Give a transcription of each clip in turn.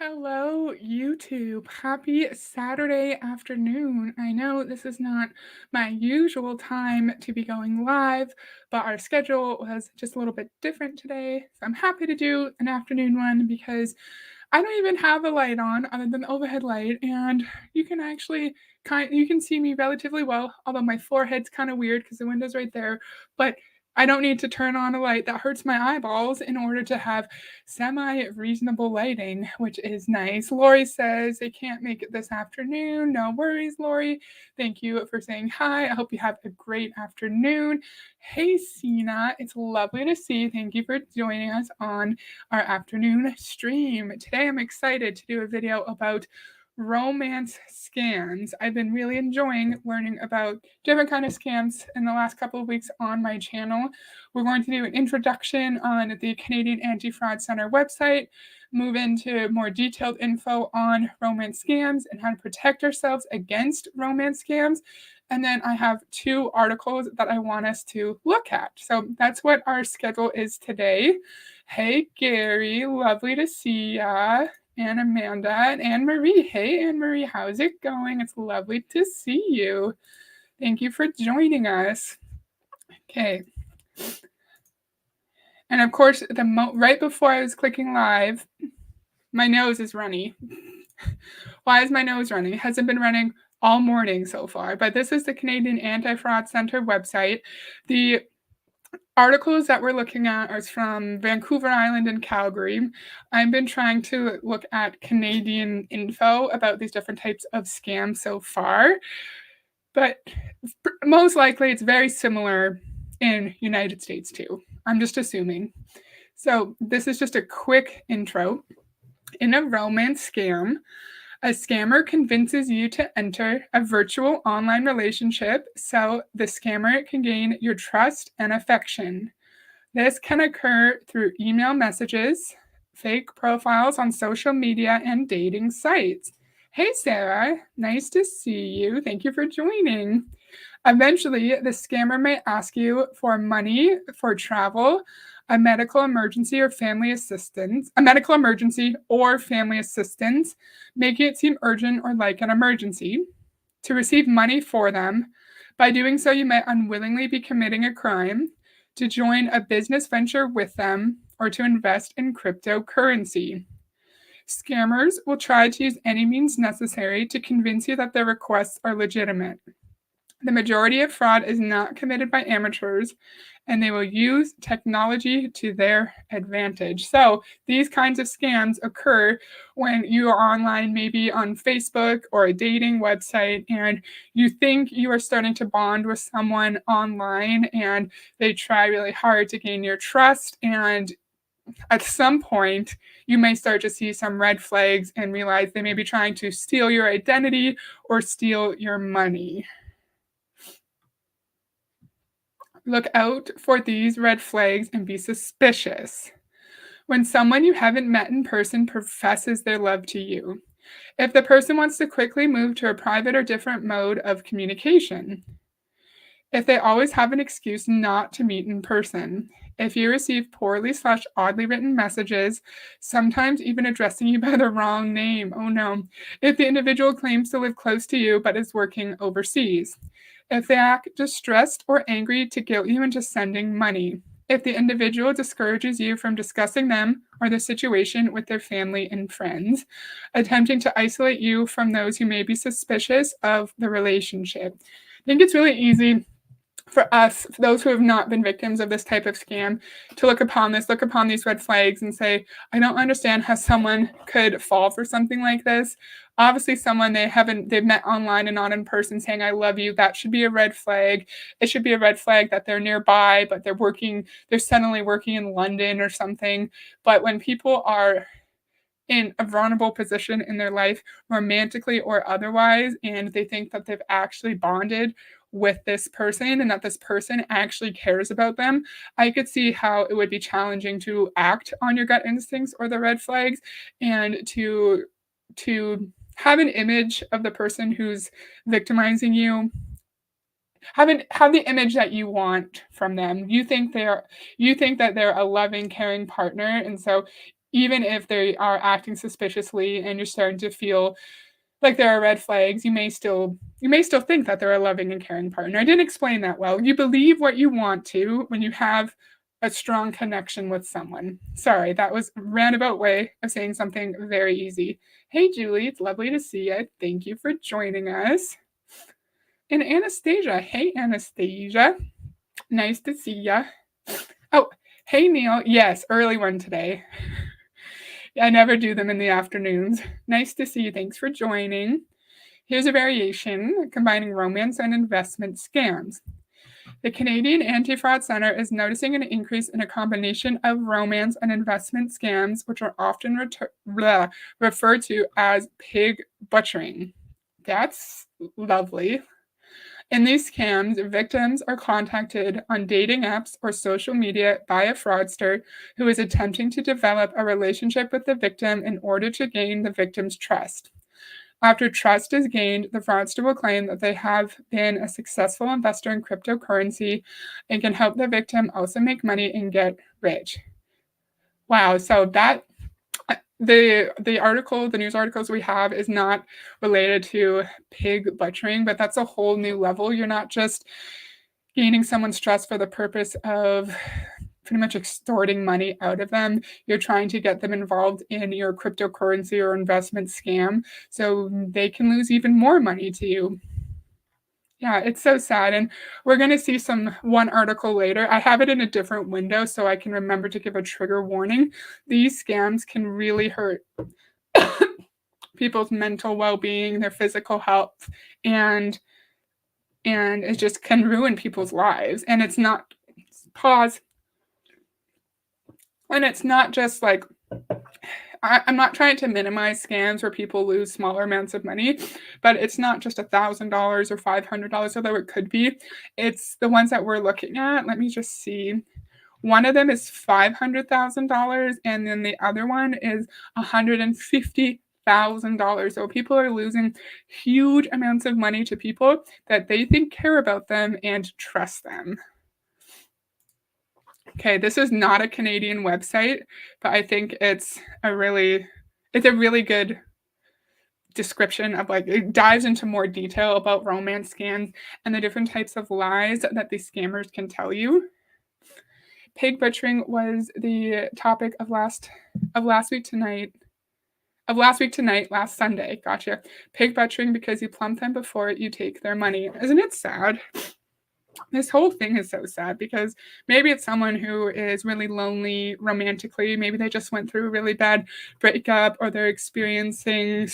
Hello, YouTube. Happy Saturday afternoon. I know this is not my usual time to be going live, but our schedule was just a little bit different today. So I'm happy to do an afternoon one because I don't even have a light on other than the overhead light, and you can actually you can see me relatively well, although my forehead's kind of weird because the window's right there. But I don't need to turn on a light that hurts my eyeballs in order to have semi-reasonable lighting, which is nice. Lori says they can't make it this afternoon. No worries, Lori. Thank you for saying hi. I hope you have a great afternoon. Hey, Sina. It's lovely to see you. Thank you for joining us on our afternoon stream. Today I'm excited to do a video about romance scams. I've been really enjoying learning about different kind of scams in the last couple of weeks on my channel. We're going to do an introduction on the Canadian Anti-Fraud Center website, move into more detailed info on romance scams and how to protect ourselves against romance scams. And then I have two articles that I want us to look at. So that's what our schedule is today. Hey, Gary, lovely to see ya. And Amanda and Anne Marie. Hey, Anne Marie, how's it going? It's lovely to see you. Thank you for joining us. Okay. And of course, right before I was clicking live, my nose is runny. Why is my nose running? It hasn't been running all morning so far, but this is the Canadian Anti-Fraud Center website. The articles that we're looking at are from Vancouver Island and Calgary. I've been trying to look at Canadian info about these different types of scams so far, but most likely it's very similar in United States too. I'm just assuming. So this is just a quick intro. In a romance scam, a scammer convinces you to enter a virtual online relationship so the scammer can gain your trust and affection. This can occur through email messages, fake profiles on social media, and dating sites. Hey, Sarah, nice to see you. Thank you for joining. Eventually, the scammer may ask you for money for travel, a medical emergency or family assistance, making it seem urgent or like an emergency. To receive money for them. By doing so, you may unwillingly be committing a crime, to join a business venture with them, or to invest in cryptocurrency. Scammers will try to use any means necessary to convince you that their requests are legitimate. The majority of fraud is not committed by amateurs, and they will use technology to their advantage. So these kinds of scams occur when you are online, maybe on Facebook or a dating website, and you think you are starting to bond with someone online, and they try really hard to gain your trust. And at some point, you may start to see some red flags and realize they may be trying to steal your identity or steal your money. Look out for these red flags and be suspicious. When someone you haven't met in person professes their love to you. If the person wants to quickly move to a private or different mode of communication. If they always have an excuse not to meet in person. If you receive poorly/oddly written messages, sometimes even addressing you by the wrong name. Oh no. If the individual claims to live close to you but is working overseas. If they act distressed or angry to guilt you into sending money. If the individual discourages you from discussing them or the situation with their family and friends, attempting to isolate you from those who may be suspicious of the relationship. I think it's really easy for us, for those who have not been victims of this type of scam, to look upon these red flags and say, I don't understand how someone could fall for something like this. Obviously, someone they've met online and not in person saying, I love you, that should be a red flag. It should be a red flag that they're nearby, but they're suddenly working in London or something. But when people are in a vulnerable position in their life, romantically or otherwise, and they think that they've actually bonded with this person and that this person actually cares about them, I could see how it would be challenging to act on your gut instincts or the red flags, and to have an image of the person who's victimizing you, have the image that you want from them. You think that they're a loving, caring partner, and so even if they are acting suspiciously and you're starting to feel like there are red flags, you may still think that they're a loving and caring partner. I didn't explain that well. You believe what you want to when you have a strong connection with someone. Sorry, that was a roundabout way of saying something very easy. Hey, Julie, it's lovely to see you. Thank you for joining us. And Anastasia. Hey, Anastasia. Nice to see ya. Oh, hey, Neil. Yes, early one today. I never do them in the afternoons. Nice to see you. Thanks for joining. Here's a variation combining romance and investment scams. The Canadian Anti-Fraud Centre is noticing an increase in a combination of romance and investment scams, which are often referred to as pig butchering. That's lovely. In these scams, victims are contacted on dating apps or social media by a fraudster who is attempting to develop a relationship with the victim in order to gain the victim's trust. After trust is gained, the fraudster will claim that they have been a successful investor in cryptocurrency and can help the victim also make money and get rich. Wow, so that the news articles we have is not related to pig butchering, but that's a whole new level. You're not just gaining someone's trust for the purpose of pretty much extorting money out of them. You're trying to get them involved in your cryptocurrency or investment scam so they can lose even more money to you. Yeah, it's so sad. And we're going to see one article later. I have it in a different window so I can remember to give a trigger warning. These scams can really hurt people's mental well-being, their physical health, and it just can ruin people's lives. And it's not pause. And it's not just like I'm not trying to minimize scams where people lose smaller amounts of money, but it's not just $1,000 or $500, although it could be. It's the ones that we're looking at. Let me just see. One of them is $500,000, and then the other one is $150,000. So people are losing huge amounts of money to people that they think care about them and trust them. Okay, this is not a Canadian website, but I think it's a really good description of it dives into more detail about romance scams and the different types of lies that these scammers can tell you. Pig butchering was the topic of last week tonight. Last Sunday. Gotcha. Pig butchering because you plump them before you take their money. Isn't it sad? This whole thing is so sad because maybe it's someone who is really lonely romantically. Maybe they just went through a really bad breakup, or they've experienced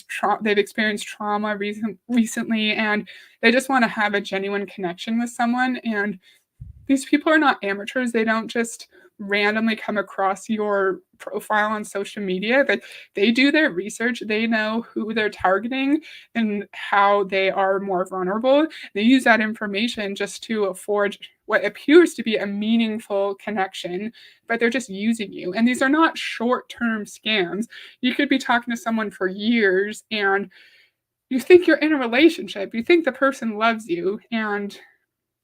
trauma recently, and they just want to have a genuine connection with someone. And these people are not amateurs. They don't just randomly come across your profile on social media. They do their research. They know who they're targeting and how they are more vulnerable. They use that information just to forge what appears to be a meaningful connection, but they're just using you. And these are not short-term scams. You could be talking to someone for years and you think you're in a relationship. You think the person loves you, and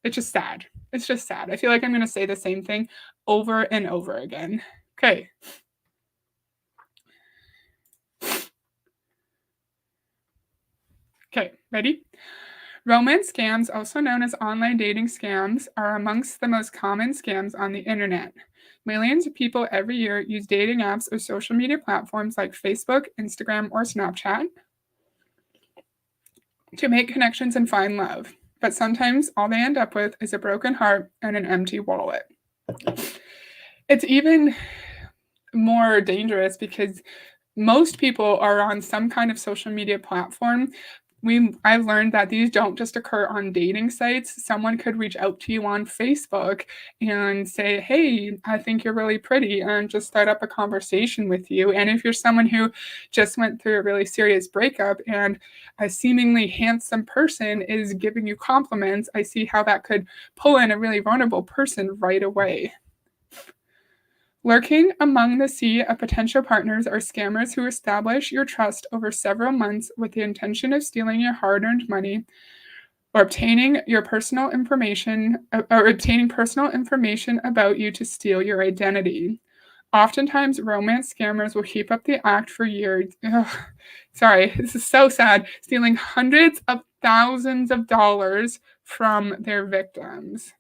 it's just sad. It's just sad. I feel like I'm going to say the same thing over and over again. Okay. Okay, ready? Romance scams, also known as online dating scams, are amongst the most common scams on the internet. Millions of people every year use dating apps or social media platforms like Facebook, Instagram, or Snapchat to make connections and find love. But sometimes all they end up with is a broken heart and an empty wallet. It's even more dangerous because most people are on some kind of social media platform. I've learned that these don't just occur on dating sites. Someone could reach out to you on Facebook and say, hey, I think you're really pretty, and just start up a conversation with you. And if you're someone who just went through a really serious breakup and a seemingly handsome person is giving you compliments, I see how that could pull in a really vulnerable person right away. Lurking among the sea of potential partners are scammers who establish your trust over several months with the intention of stealing your hard-earned money or obtaining personal information about you to steal your identity. Oftentimes, romance scammers will keep up the act for years. Ugh, sorry, this is so sad. Stealing hundreds of thousands of dollars from their victims.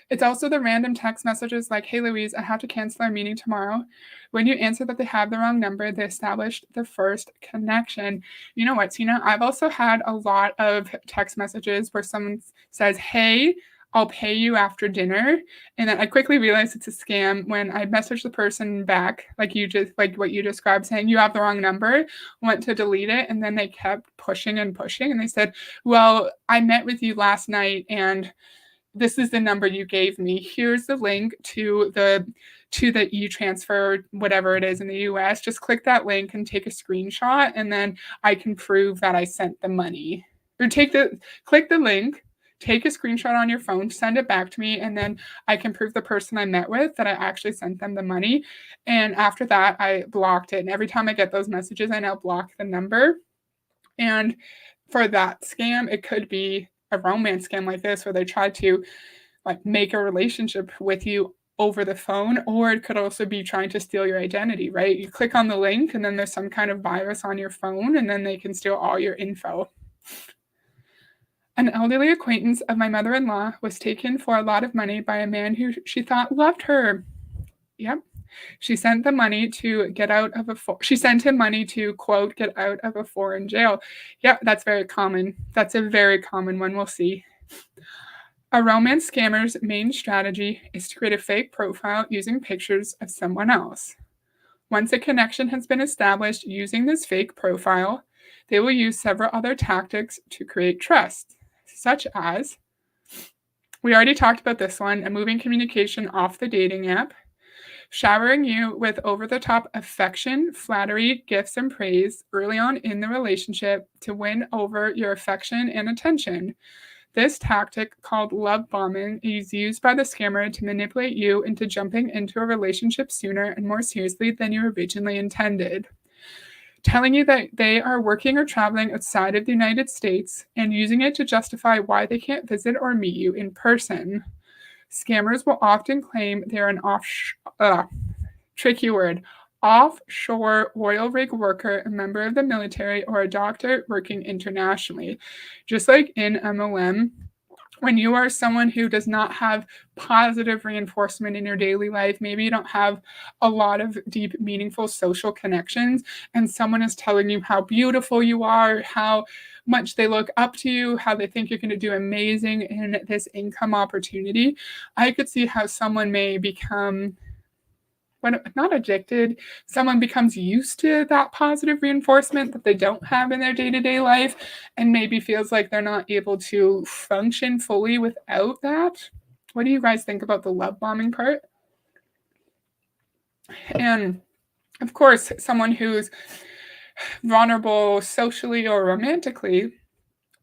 It's also the random text messages like, "Hey Louise, I have to cancel our meeting tomorrow." When you answer that they have the wrong number, they established the first connection. You know what, Tina? I've also had a lot of text messages where someone says, "Hey, I'll pay you after dinner." And then I quickly realized it's a scam when I messaged the person back, like what you described, saying, "You have the wrong number," went to delete it, and then they kept pushing and pushing. And they said, "Well, I met with you last night and this is the number you gave me. Here's the link to the e-transfer, whatever it is in the US. Just click that link and take a screenshot, and then I can prove that I sent the money." Or click the link, take a screenshot on your phone, send it back to me, and then I can prove the person I met with that I actually sent them the money. And after that, I blocked it. And every time I get those messages, I now block the number. And for that scam, it could be a romance scam like this where they try to like make a relationship with you over the phone, or it could also be trying to steal your identity, right? You click on the link and then there's some kind of virus on your phone and then they can steal all your info. An elderly acquaintance of my mother-in-law was taken for a lot of money by a man who she thought loved her. Yep. She sent him money to, quote, "get out of a foreign jail." Yep, that's very common. That's a very common one, we'll see. A romance scammer's main strategy is to create a fake profile using pictures of someone else. Once a connection has been established using this fake profile, they will use several other tactics to create trust, such as, we already talked about this one, moving communication off the dating app, showering you with over-the-top affection, flattery, gifts, and praise early on in the relationship to win over your affection and attention. This tactic, called love bombing, is used by the scammer to manipulate you into jumping into a relationship sooner and more seriously than you originally intended. Telling you that they are working or traveling outside of the United States and using it to justify why they can't visit or meet you in person. Scammers will often claim they're an offshore oil rig worker, a member of the military, or a doctor working internationally. Just like in MLM, when you are someone who does not have positive reinforcement in your daily life, maybe you don't have a lot of deep, meaningful social connections, and someone is telling you how beautiful you are, how much they look up to you, how they think you're going to do amazing in this income opportunity, I could see how someone may become, when not addicted, someone becomes used to that positive reinforcement that they don't have in their day-to-day life and maybe feels like they're not able to function fully without that. What do you guys think about the love bombing part? And of course, someone who's vulnerable socially or romantically,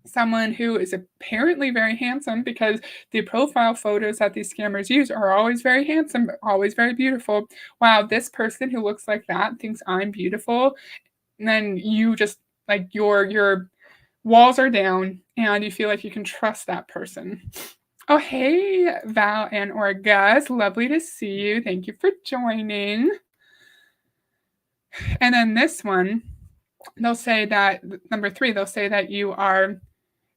someone who is apparently very handsome, because the profile photos that these scammers use are always very handsome, always very beautiful. Wow, this person who looks like that thinks I'm beautiful. And then you just like your walls are down and you feel like you can trust that person. Oh, hey, Val and Orgus. Lovely to see you. Thank you for joining. And then this one, they'll say that, number 3, they'll say that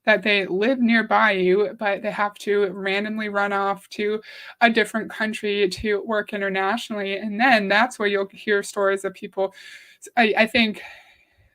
that they live nearby you, but they have to randomly run off to a different country to work internationally. And then that's where you'll hear stories of people, I think,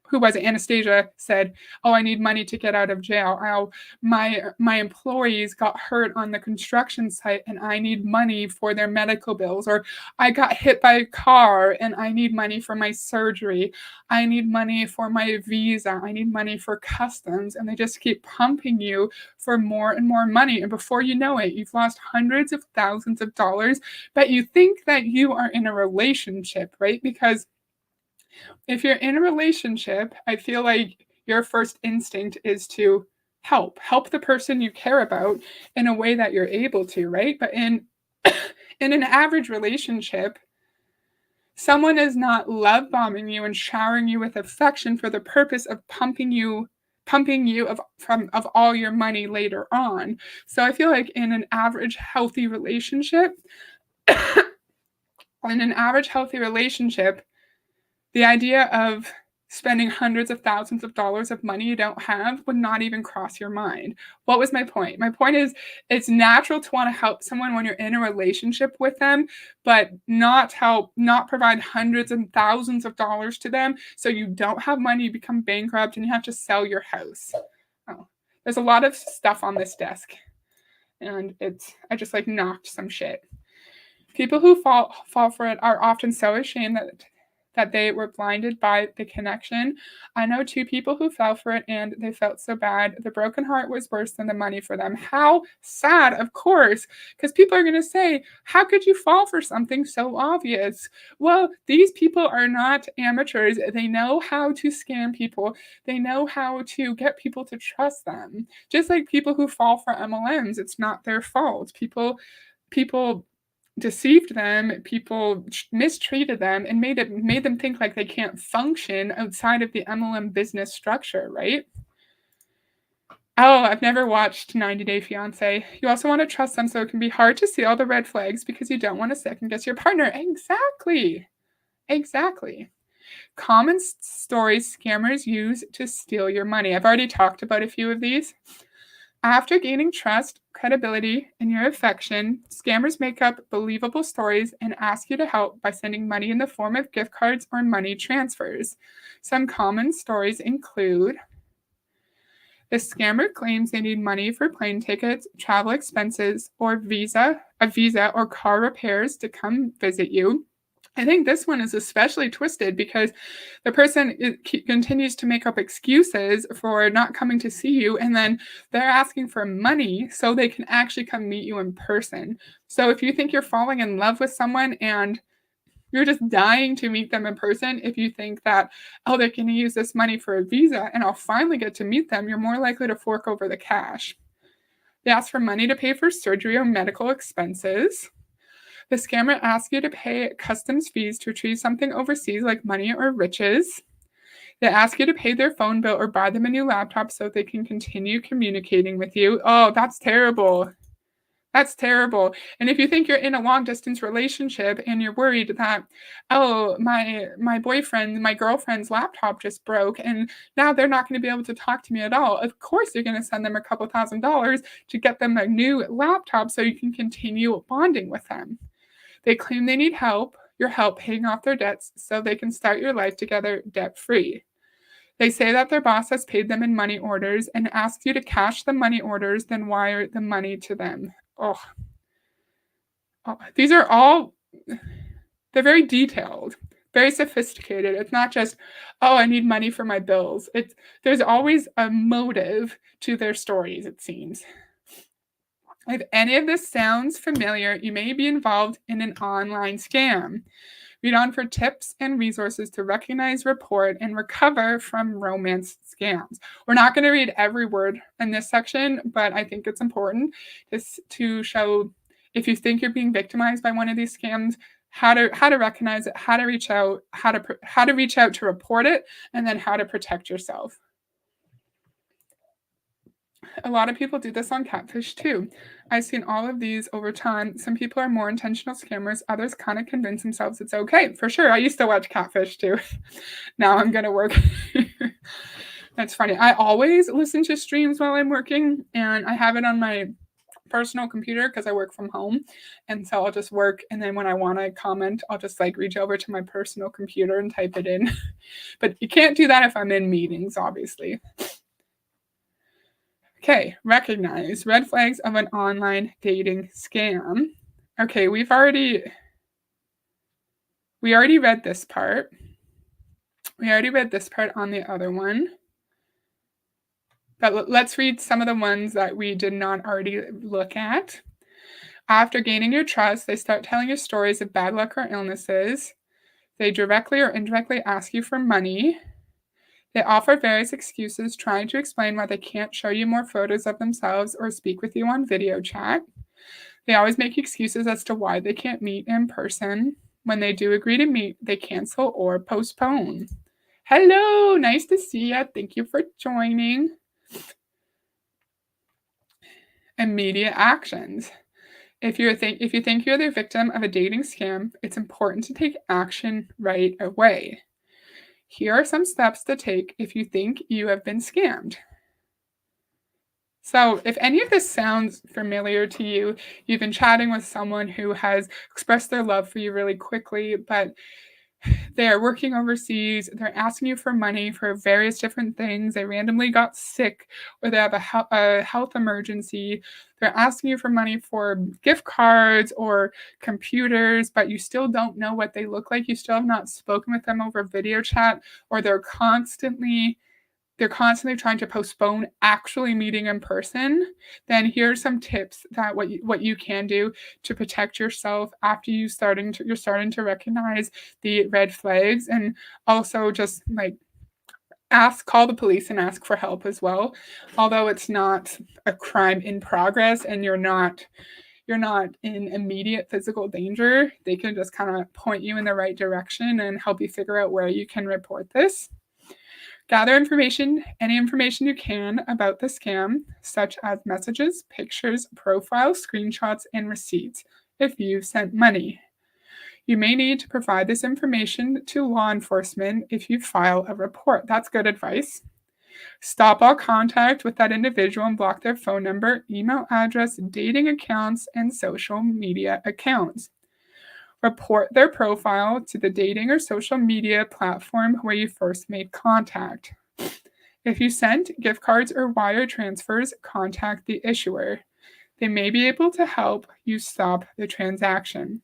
who was it? Anastasia said, "Oh, I need money to get out of jail. Oh, my employees got hurt on the construction site and I need money for their medical bills. Or I got hit by a car and I need money for my surgery. I need money for my visa. I need money for customs." And they just keep pumping you for more and more money. And before you know it, you've lost hundreds of thousands of dollars, but you think that you are in a relationship, right? Because if you're in a relationship, I feel like your first instinct is to help the person you care about in a way that you're able to, right? But in in an average relationship, someone is not love bombing you and showering you with affection for the purpose of pumping you of all your money later on. So I feel like in an average healthy relationship, In an average healthy relationship, the idea of spending hundreds of thousands of dollars of money you don't have would not even cross your mind. What was my point? My point is it's natural to want to help someone when you're in a relationship with them, but not provide hundreds and thousands of dollars to them so you don't have money, you become bankrupt, and you have to sell your house. Oh, there's a lot of stuff on this desk, and I just like knocked some shit. People who fall for it are often so ashamed that they were blinded by the connection. I know two people who fell for it and they felt so bad. The broken heart was worse than the money for them. How sad, of course, because people are going to say, how could you fall for something so obvious? Well, these people are not amateurs. They know how to scam people. They know how to get people to trust them. Just like people who fall for MLMs, it's not their fault. People deceived them, people mistreated them, and made them think like they can't function outside of the MLM business structure, right? Oh, I've never watched 90 Day Fiancé. You also want to trust them, so it can be hard to see all the red flags because you don't want to second guess your partner. Exactly. Common stories scammers use to steal your money. I've already talked about a few of these. After gaining trust, credibility, and your affection, scammers make up believable stories and ask you to help by sending money in the form of gift cards or money transfers. Some common stories include the scammer claims they need money for plane tickets, travel expenses, or a visa or car repairs to come visit you. I think this one is especially twisted because the person continues to make up excuses for not coming to see you, and then they're asking for money so they can actually come meet you in person. So if you think you're falling in love with someone and you're just dying to meet them in person, if you think that, oh, they're going to use this money for a visa and I'll finally get to meet them, you're more likely to fork over the cash. They ask for money to pay for surgery or medical expenses. The scammer asks you to pay customs fees to retrieve something overseas like money or riches. They ask you to pay their phone bill or buy them a new laptop so they can continue communicating with you. Oh, that's terrible. That's terrible. And if you think you're in a long distance relationship and you're worried that, oh, my boyfriend, my girlfriend's laptop just broke and now they're not going to be able to talk to me at all, of course you're going to send them a couple $1,000s to get them a new laptop so you can continue bonding with them. They claim they need your help paying off their debts so they can start your life together debt-free. They say that their boss has paid them in money orders and asks you to cash the money orders, then wire the money to them. Oh, these are all, they're very detailed, very sophisticated. It's not just, oh, I need money for my bills. There's always a motive to their stories, it seems. If any of this sounds familiar, you may be involved in an online scam. Read on for tips and resources to recognize, report, and recover from romance scams. We're not going to read every word in this section, but I think it's important to show if you think you're being victimized by one of these scams, how to recognize it, how to reach out, how to reach out to report it, and then how to protect yourself. A lot of people do this on Catfish too. I've seen all of these over time. Some people are more intentional scammers. Others kind of convince themselves it's okay. For sure. I used to watch Catfish too. Now I'm going to work. That's funny. I always listen to streams while I'm working, and I have it on my personal computer because I work from home. And so I'll just work. And then when I want to comment, I'll just like reach over to my personal computer and type it in. But you can't do that if I'm in meetings, obviously. Okay, recognize red flags of an online dating scam. Okay, we already read this part. We already read this part on the other one. But let's read some of the ones that we did not already look at. After gaining your trust, they start telling you stories of bad luck or illnesses. They directly or indirectly ask you for money. They offer various excuses, trying to explain why they can't show you more photos of themselves or speak with you on video chat. They always make excuses as to why they can't meet in person. When they do agree to meet, they cancel or postpone. Hello, nice to see you. Thank you for joining. Immediate actions. If you think you're the victim of a dating scam, it's important to take action right away. Here are some steps to take if you think you have been scammed. So, if any of this sounds familiar to you, you've been chatting with someone who has expressed their love for you really quickly, but they are working overseas, they're asking you for money for various different things, they randomly got sick, or they have a health emergency, they're asking you for money for gift cards or computers, but you still don't know what they look like, you still have not spoken with them over video chat, or they're constantly trying to postpone actually meeting in person, then here's some tips that what you can do to protect yourself after you're starting to recognize the red flags, and also just like call the police and ask for help as well. Although it's not a crime in progress and you're not in immediate physical danger, they can just kind of point you in the right direction and help you figure out where you can report this. Gather any information you can about the scam, such as messages, pictures, profiles, screenshots, and receipts if you've sent money. You may need to provide this information to law enforcement if you file a report. That's good advice. Stop all contact with that individual and block their phone number, email address, dating accounts, and social media accounts. Report their profile to the dating or social media platform where you first made contact. If you sent gift cards or wire transfers, contact the issuer. They may be able to help you stop the transaction.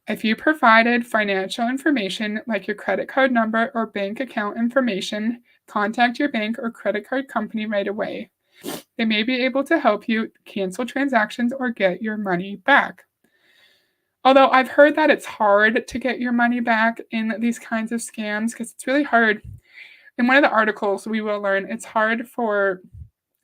If you provided financial information like your credit card number or bank account information, contact your bank or credit card company right away. They may be able to help you cancel transactions or get your money back. Although I've heard that it's hard to get your money back in these kinds of scams because it's really hard. In one of the articles, we will learn it's hard for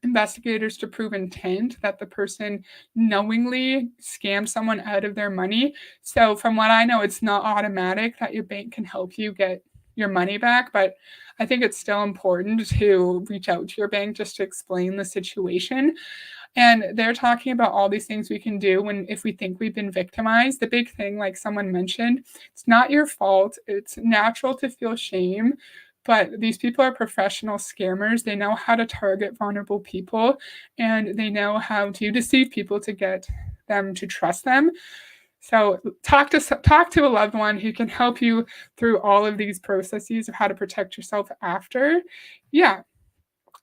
investigators to prove intent that the person knowingly scammed someone out of their money. So, from what I know, it's not automatic that your bank can help you get your money back, but I think it's still important to reach out to your bank just to explain the situation. And they're talking about all these things we can do if we think we've been victimized. The big thing, like someone mentioned, it's not your fault. It's natural to feel shame, but these people are professional scammers. They know how to target vulnerable people, and they know how to deceive people to get them to trust them. So talk to a loved one who can help you through all of these processes of how to protect yourself after. Yeah,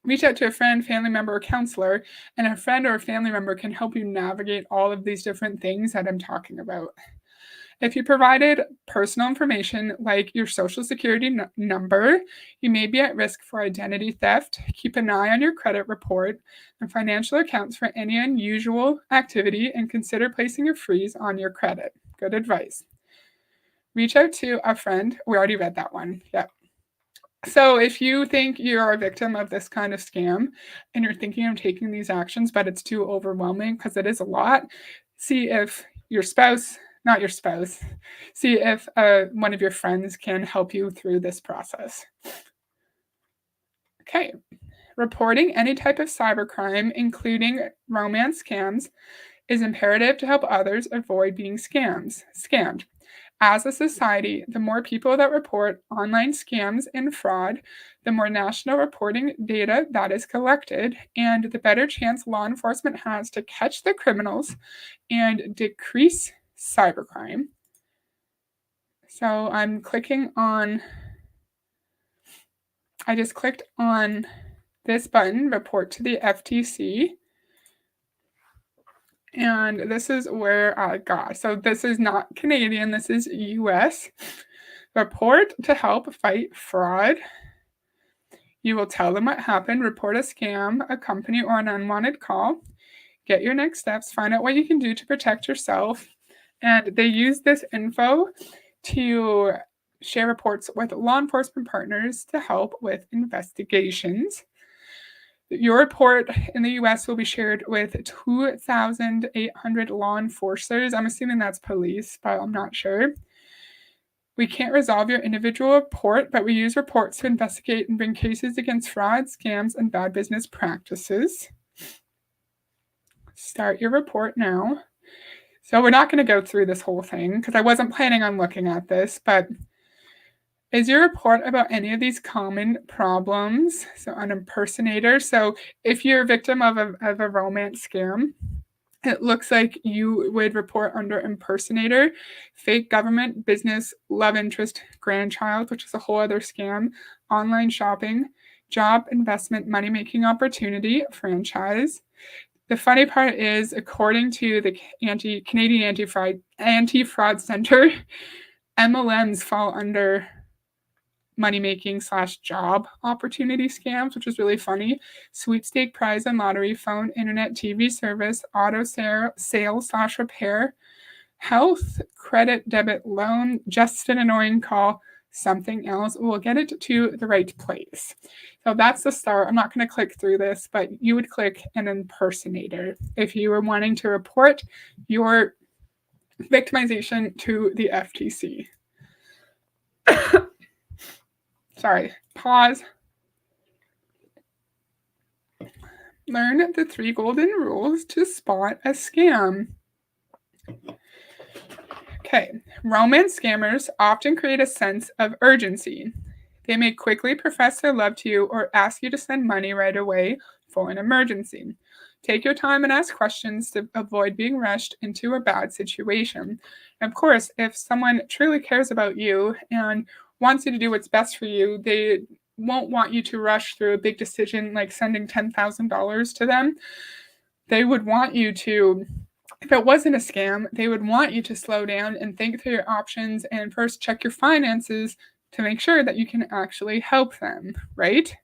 reach out to a friend, family member, or counselor, and a friend or a family member can help you navigate all of these different things that I'm talking about. If you provided personal information like your social security number, you may be at risk for identity theft. Keep an eye on your credit report and financial accounts for any unusual activity, and consider placing a freeze on your credit. Good advice. Reach out to a friend. We already read that one. Yep. So, if you think you're a victim of this kind of scam and you're thinking of taking these actions, but it's too overwhelming because it is a lot, see if your spouse, not your spouse, see if one of your friends can help you through this process. Okay. Reporting any type of cybercrime, including romance scams, is imperative to help others avoid being scammed. As a society, the more people that report online scams and fraud, the more national reporting data that is collected, and the better chance law enforcement has to catch the criminals and decrease cybercrime. So I just clicked on this button, report to the FTC. And this is where I got. So this is not Canadian, this is US. Report to help fight fraud. You will tell them what happened, report a scam, a company, or an unwanted call. Get your next steps, find out what you can do to protect yourself. And they use this info to share reports with law enforcement partners to help with investigations. Your report in the US will be shared with 2,800 law enforcers. I'm assuming that's police, but I'm not sure. We can't resolve your individual report, but we use reports to investigate and bring cases against fraud, scams, and bad business practices. Start your report now. So we're not going to go through this whole thing because I wasn't planning on looking at this, but is your report about any of these common problems? So an impersonator. So if you're a victim of a romance scam, it looks like you would report under impersonator, fake government, business, love interest, grandchild, which is a whole other scam, online shopping, job, investment, money making opportunity, franchise. The funny part is, according to the Canadian Anti-Fraud Center, MLMs fall under money making / job opportunity scams, which is really funny. Sweepstake, prize and lottery, phone, internet, TV service, auto sale / repair, health, credit, debit, loan, just an annoying call, something else. We'll get it to the right place. So that's the start. I'm not going to click through this, but you would click an impersonator if you were wanting to report your victimization to the FTC. Sorry, pause. Learn the 3 golden rules to spot a scam. Okay, romance scammers often create a sense of urgency. They may quickly profess their love to you or ask you to send money right away for an emergency. Take your time and ask questions to avoid being rushed into a bad situation. And of course, if someone truly cares about you and wants you to do what's best for you, they won't want you to rush through a big decision like sending $10,000 to them. They would want you to, if it wasn't a scam, they would want you to slow down and think through your options and first check your finances to make sure that you can actually help them, right?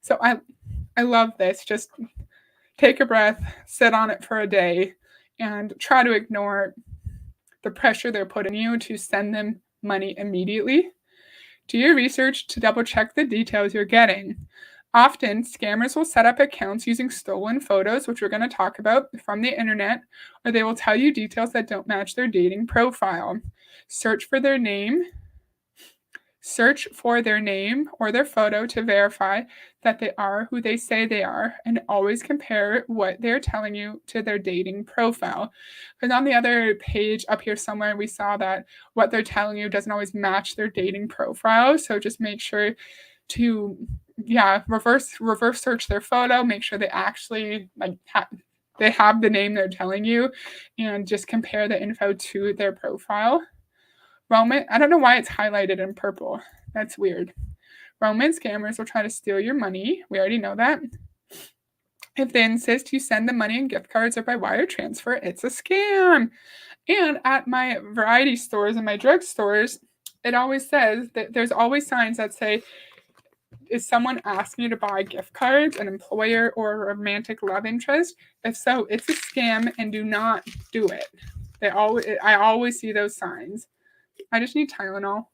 So I love this. Just take a breath, sit on it for a day, and try to ignore the pressure they're putting you to send them money immediately. Do your research to double check the details you're getting. Often, scammers will set up accounts using stolen photos, which we're going to talk about, from the internet, or they will tell you details that don't match their dating profile. Search for their name or their photo to verify that they are who they say they are, and always compare what they're telling you to their dating profile. Because on the other page up here somewhere, we saw that what they're telling you doesn't always match their dating profile. So just make sure to reverse search their photo, make sure they actually they have the name they're telling you, and just compare the info to their profile. I don't know why it's highlighted in purple. That's weird. Romance scammers will try to steal your money. We already know that. If they insist you send the money in gift cards or by wire transfer, it's a scam. And at my variety stores and my drug stores, it always says that there's always signs that say, is someone asking you to buy gift cards, an employer, or a romantic love interest? If so, it's a scam and do not do it. I always see those signs. I just need Tylenol.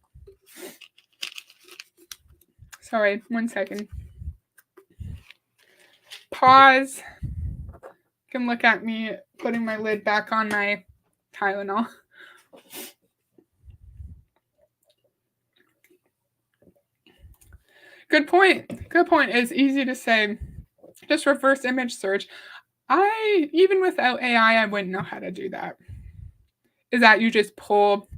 Sorry, 1 second. Pause. You can look at me putting my lid back on my Tylenol. Good point. It's easy to say, just reverse image search. Even without AI, I wouldn't know how to do that. Is that you just pull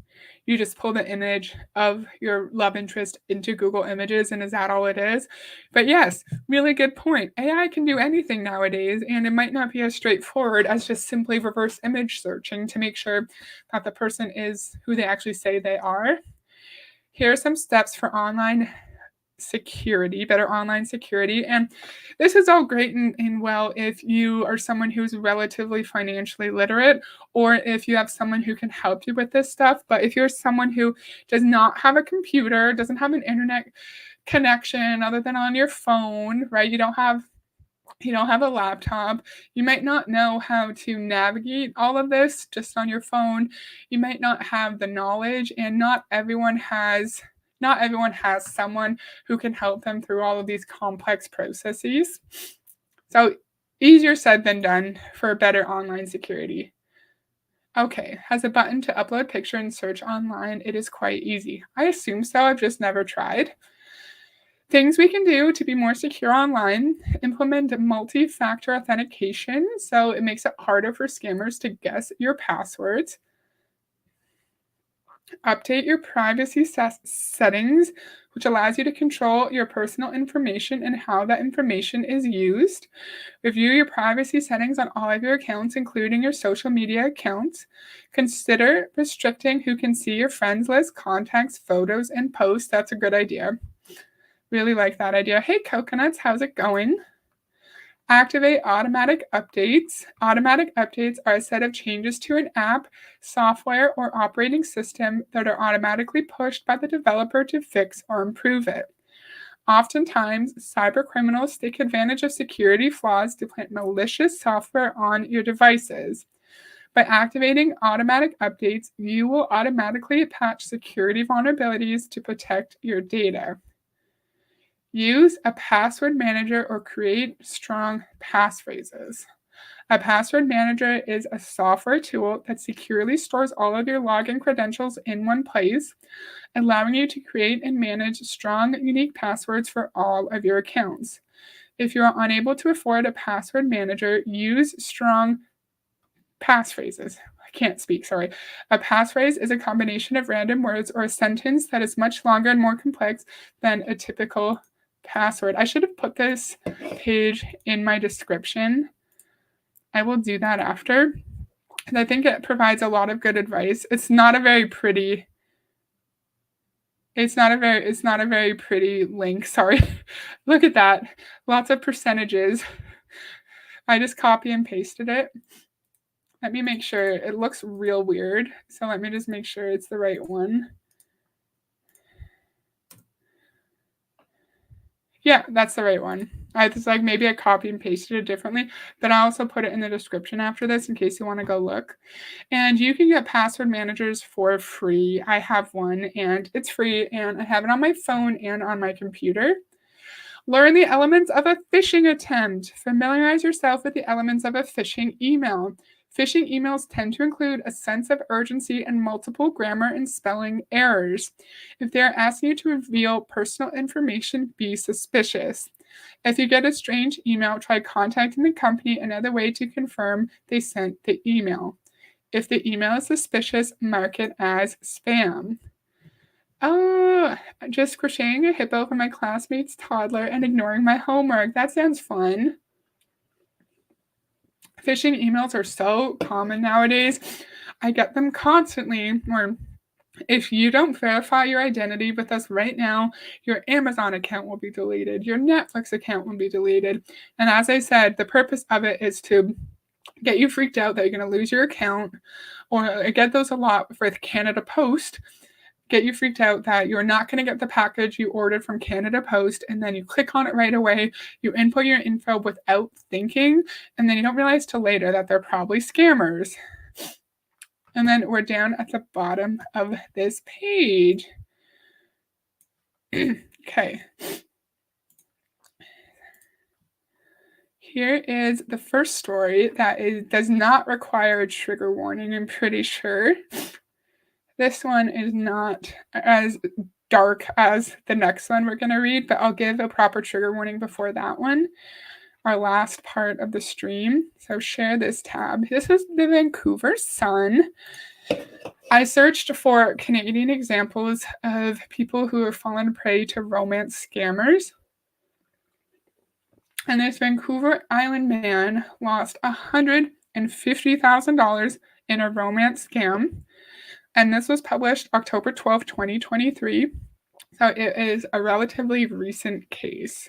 the image of your love interest into Google Images, and is that all it is? But yes, really good point. AI can do anything nowadays, and it might not be as straightforward as just simply reverse image searching to make sure that the person is who they actually say they are. Here are some steps for better online security. And this is all great and well if you are someone who's relatively financially literate, or if you have someone who can help you with this stuff. But if you're someone who does not have a computer, doesn't have an internet connection other than on your phone, right? You don't have a laptop, you might not know how to navigate all of this just on your phone. You might not have the knowledge, and not everyone has someone who can help them through all of these complex processes. So easier said than done for better online security. Okay, has a button to upload picture and search online. It is quite easy. I assume so, I've just never tried. Things we can do to be more secure online: implement multi-factor authentication so it makes it harder for scammers to guess your passwords. Update your privacy settings, which allows you to control your personal information and how that information is used. Review your privacy settings on all of your accounts, including your social media accounts. Consider restricting who can see your friends list, contacts, photos, and posts. That's a good idea. Really like that idea. Hey, Coconuts, how's it going? Activate automatic updates. Automatic updates are a set of changes to an app, software, or operating system that are automatically pushed by the developer to fix or improve it. Oftentimes, cybercriminals take advantage of security flaws to plant malicious software on your devices. By activating automatic updates, you will automatically patch security vulnerabilities to protect your data. Use a password manager or create strong passphrases. A password manager is a software tool that securely stores all of your login credentials in one place, allowing you to create and manage strong, unique passwords for all of your accounts. If you are unable to afford a password manager, use strong passphrases. I can't speak, sorry. A passphrase is a combination of random words or a sentence that is much longer and more complex than a typical password. I should have put this page in my description. I will do that after. I think it provides a lot of good advice. It's not a very pretty link, sorry. Look at that. Lots of percentages. I just copy and pasted it. Let me make sure. It looks real weird, so let me just make sure it's the right one. Yeah, that's the right one. I was like, maybe I copy and pasted it differently, but I also put it in the description after this in case you want to go look. And you can get password managers for free. I have one and it's free, and I have it on my phone and on my computer. Learn the elements of a phishing attempt. Familiarize yourself with the elements of a phishing email. Phishing emails tend to include a sense of urgency and multiple grammar and spelling errors. If they are asking you to reveal personal information, be suspicious. If you get a strange email, try contacting the company another way to confirm they sent the email. If the email is suspicious, mark it as spam. Oh, just crocheting a hippo for my classmate's toddler and ignoring my homework. That sounds fun. Phishing emails are so common nowadays. I get them constantly. Or if you don't verify your identity with us right now, your Amazon account will be deleted, your Netflix account will be deleted. And as I said, the purpose of it is to get you freaked out that you're going to lose your account. Or I get those a lot for the Canada Post. Get you freaked out that you're not going to get the package you ordered from Canada Post, and then you click on it right away, you input your info without thinking, and then you don't realize till later that they're probably scammers. And then we're down at the bottom of this page. Okay. Here is the first story that does not require a trigger warning, I'm pretty sure. This one is not as dark as the next one we're going to read, but I'll give a proper trigger warning before that one, our last part of the stream. So share this tab. This is the Vancouver Sun. I searched for Canadian examples of people who have fallen prey to romance scammers. And this Vancouver Island man lost $150,000 in a romance scam. And this was published October 12, 2023. So it is a relatively recent case.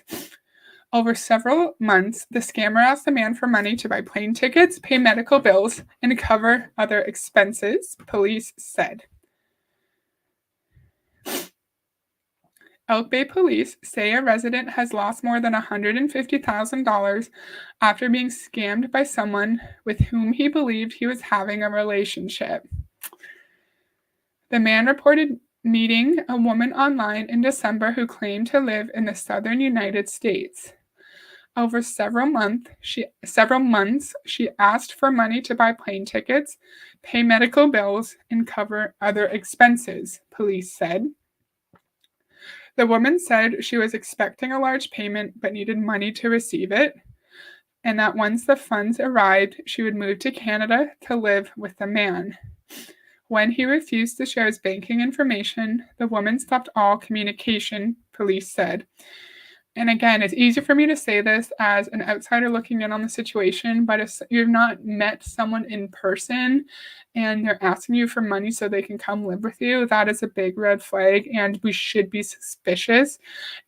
Over several months, the scammer asked the man for money to buy plane tickets, pay medical bills, and cover other expenses, police said. Elk Bay police say a resident has lost more than $150,000 after being scammed by someone with whom he believed he was having a relationship. The man reported meeting a woman online in December who claimed to live in the southern United States. Over several months, she asked for money to buy plane tickets, pay medical bills, and cover other expenses, police said. The woman said she was expecting a large payment but needed money to receive it, and that once the funds arrived, she would move to Canada to live with the man. When he refused to share his banking information, the woman stopped all communication, police said. And again, it's easy for me to say this as an outsider looking in on the situation, but if you've not met someone in person and they're asking you for money so they can come live with you, that is a big red flag, and we should be suspicious.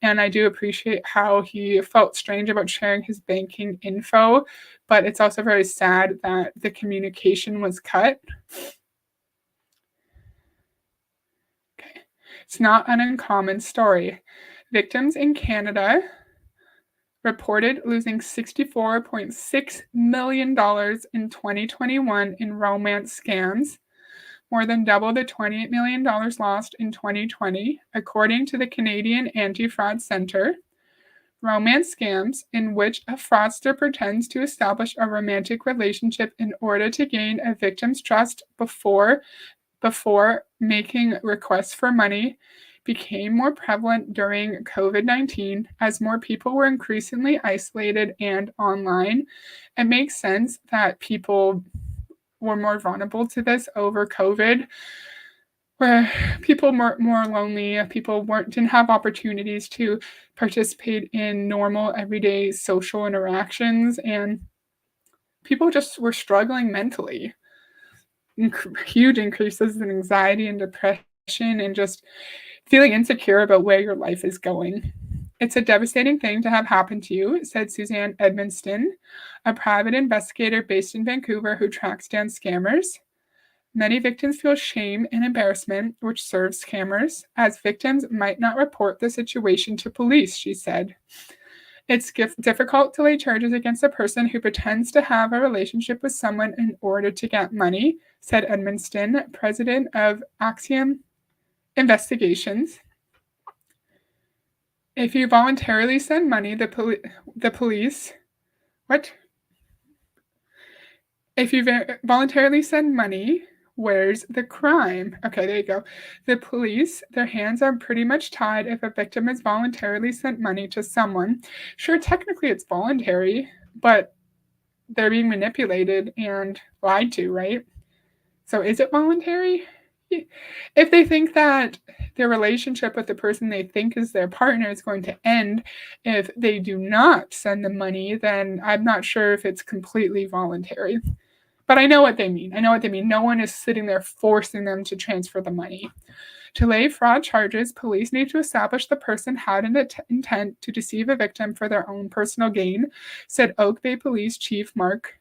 And I do appreciate how he felt strange about sharing his banking info, but it's also very sad that the communication was cut. Okay. It's not an uncommon story. Victims in Canada reported losing $64.6 million in 2021 in romance scams, more than double the $28 million lost in 2020, according to the Canadian Anti-Fraud Centre. Romance scams, in which a fraudster pretends to establish a romantic relationship in order to gain a victim's trust before making requests for money, became more prevalent during COVID-19 as more people were increasingly isolated and online. It makes sense that people were more vulnerable to this over COVID, where people were more lonely, people didn't have opportunities to participate in normal everyday social interactions, and people just were struggling mentally. Huge increases in anxiety and depression and just feeling insecure about where your life is going. It's a devastating thing to have happen to you, said Suzanne Edmonston, a private investigator based in Vancouver who tracks down scammers. Many victims feel shame and embarrassment, which serves scammers, as victims might not report the situation to police, she said. It's difficult to lay charges against a person who pretends to have a relationship with someone in order to get money, said Edmonston, president of Axiom Investigations. If you voluntarily send money, the police. What? If you voluntarily send money, where's the crime? Okay, there you go. The police, their hands are pretty much tied if a victim has voluntarily sent money to someone. Sure, technically it's voluntary, but they're being manipulated and lied to, right? So is it voluntary? If they think that their relationship with the person they think is their partner is going to end if they do not send the money, then I'm not sure if it's completely voluntary. But I know what they mean. No one is sitting there forcing them to transfer the money. To lay fraud charges, police need to establish the person had an intent to deceive a victim for their own personal gain, said Oak Bay Police Chief Mark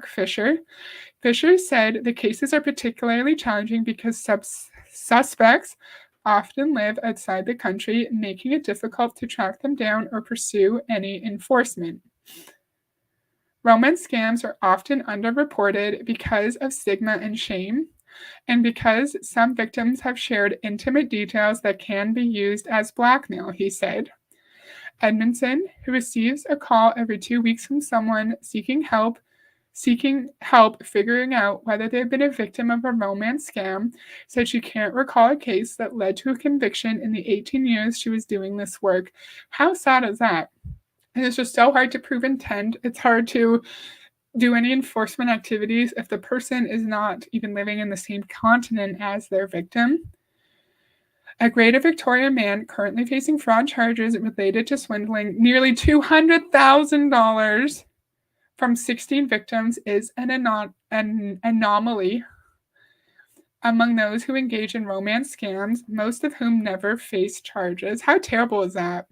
Fisher. Fisher said the cases are particularly challenging because suspects often live outside the country, making it difficult to track them down or pursue any enforcement. Romance scams are often underreported because of stigma and shame, and because some victims have shared intimate details that can be used as blackmail, he said. Edmondson, who receives a call every 2 weeks from someone seeking help figuring out whether they've been a victim of a romance scam, said she can't recall a case that led to a conviction in the 18 years she was doing this work. How sad is that? And it's just so hard to prove intent. It's hard to do any enforcement activities if the person is not even living in the same continent as their victim. A Greater Victoria man currently facing fraud charges related to swindling nearly $200,000 from 16 victims is an anomaly among those who engage in romance scams, most of whom never face charges. How terrible is that?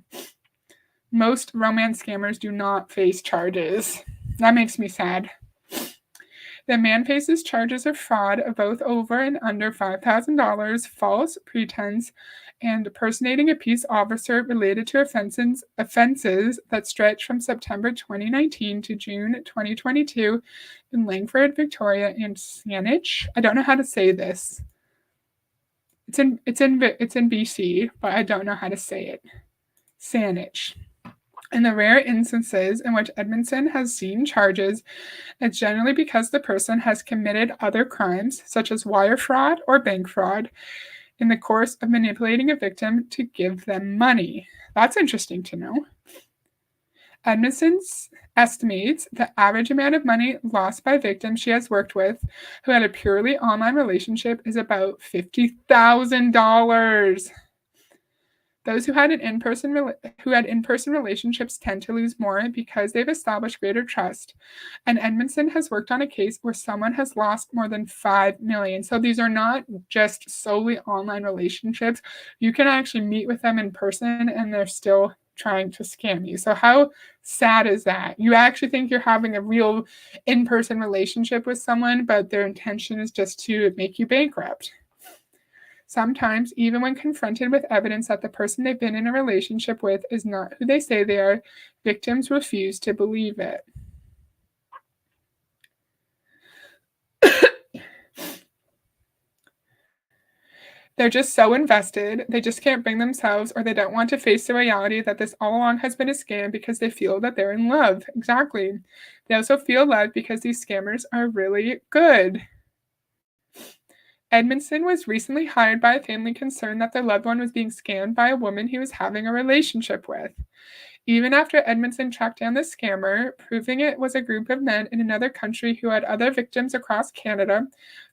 Most romance scammers do not face charges. That makes me sad. The man faces charges of fraud of both over and under $5,000, false pretense, and impersonating a peace officer related to offenses that stretch from September 2019 to June 2022 in Langford, Victoria, and Saanich. I don't know how to say this. It's in BC, but I don't know how to say it. Saanich. In the rare instances in which Edmondson has seen charges, it's generally because the person has committed other crimes, such as wire fraud or bank fraud. in the course of manipulating a victim to give them money. That's interesting to know. Edmondson estimates the average amount of money lost by victims she has worked with who had a purely online relationship is about $50,000. Those who had in-person relationships tend to lose more because they've established greater trust. And Edmondson has worked on a case where someone has lost more than $5 million. So these are not just solely online relationships. You can actually meet with them in person and they're still trying to scam you. So how sad is that? You actually think you're having a real in-person relationship with someone, but their intention is just to make you bankrupt. Sometimes, even when confronted with evidence that the person they've been in a relationship with is not who they say they are, victims refuse to believe it. They're just so invested, they just can't bring themselves, or they don't want to face the reality that this all along has been a scam because they feel that they're in love. Exactly. They also feel loved because these scammers are really good. Edmondson was recently hired by a family concerned that their loved one was being scammed by a woman he was having a relationship with. Even after Edmondson tracked down the scammer, proving it was a group of men in another country who had other victims across Canada,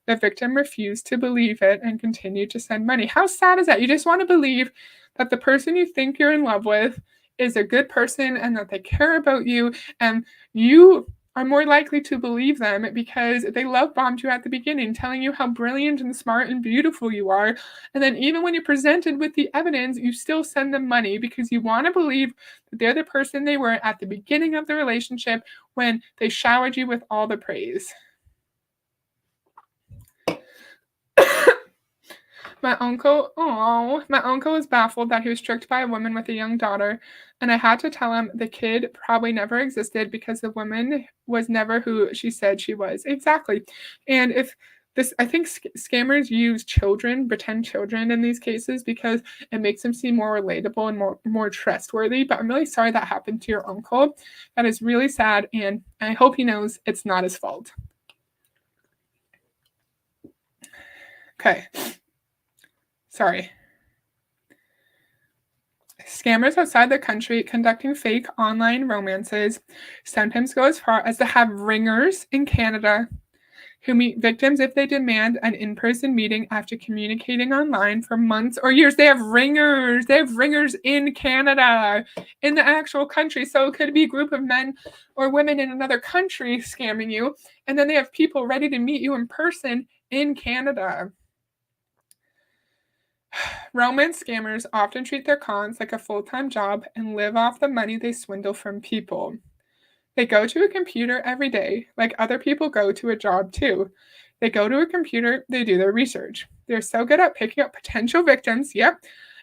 the victim refused to believe it and continued to send money. How sad is that? You just want to believe that the person you think you're in love with is a good person and that they care about you, and you are more likely to believe them because they love bombed you at the beginning, telling you how brilliant and smart and beautiful you are. And then even when you're presented with the evidence, you still send them money because you want to believe that they're the person they were at the beginning of the relationship when they showered you with all the praise. My uncle was baffled that he was tricked by a woman with a young daughter, and I had to tell him the kid probably never existed because the woman was never who she said she was. Exactly. And if this, I think scammers use children, pretend children in these cases because it makes them seem more relatable and more trustworthy. But I'm really sorry that happened to your uncle. That is really sad, and I hope he knows it's not his fault. Okay. Sorry. Scammers outside the country conducting fake online romances sometimes go as far as to have ringers in Canada who meet victims if they demand an in-person meeting after communicating online for months or years. They have ringers. They have ringers in Canada, in the actual country. So it could be a group of men or women in another country scamming you, and then they have people ready to meet you in person in Canada. Romance scammers often treat their cons like a full-time job and live off the money they swindle from people. They go to a computer every day, like other people go to a job too. They go to a computer, they do their research. They're so good at picking up potential victims,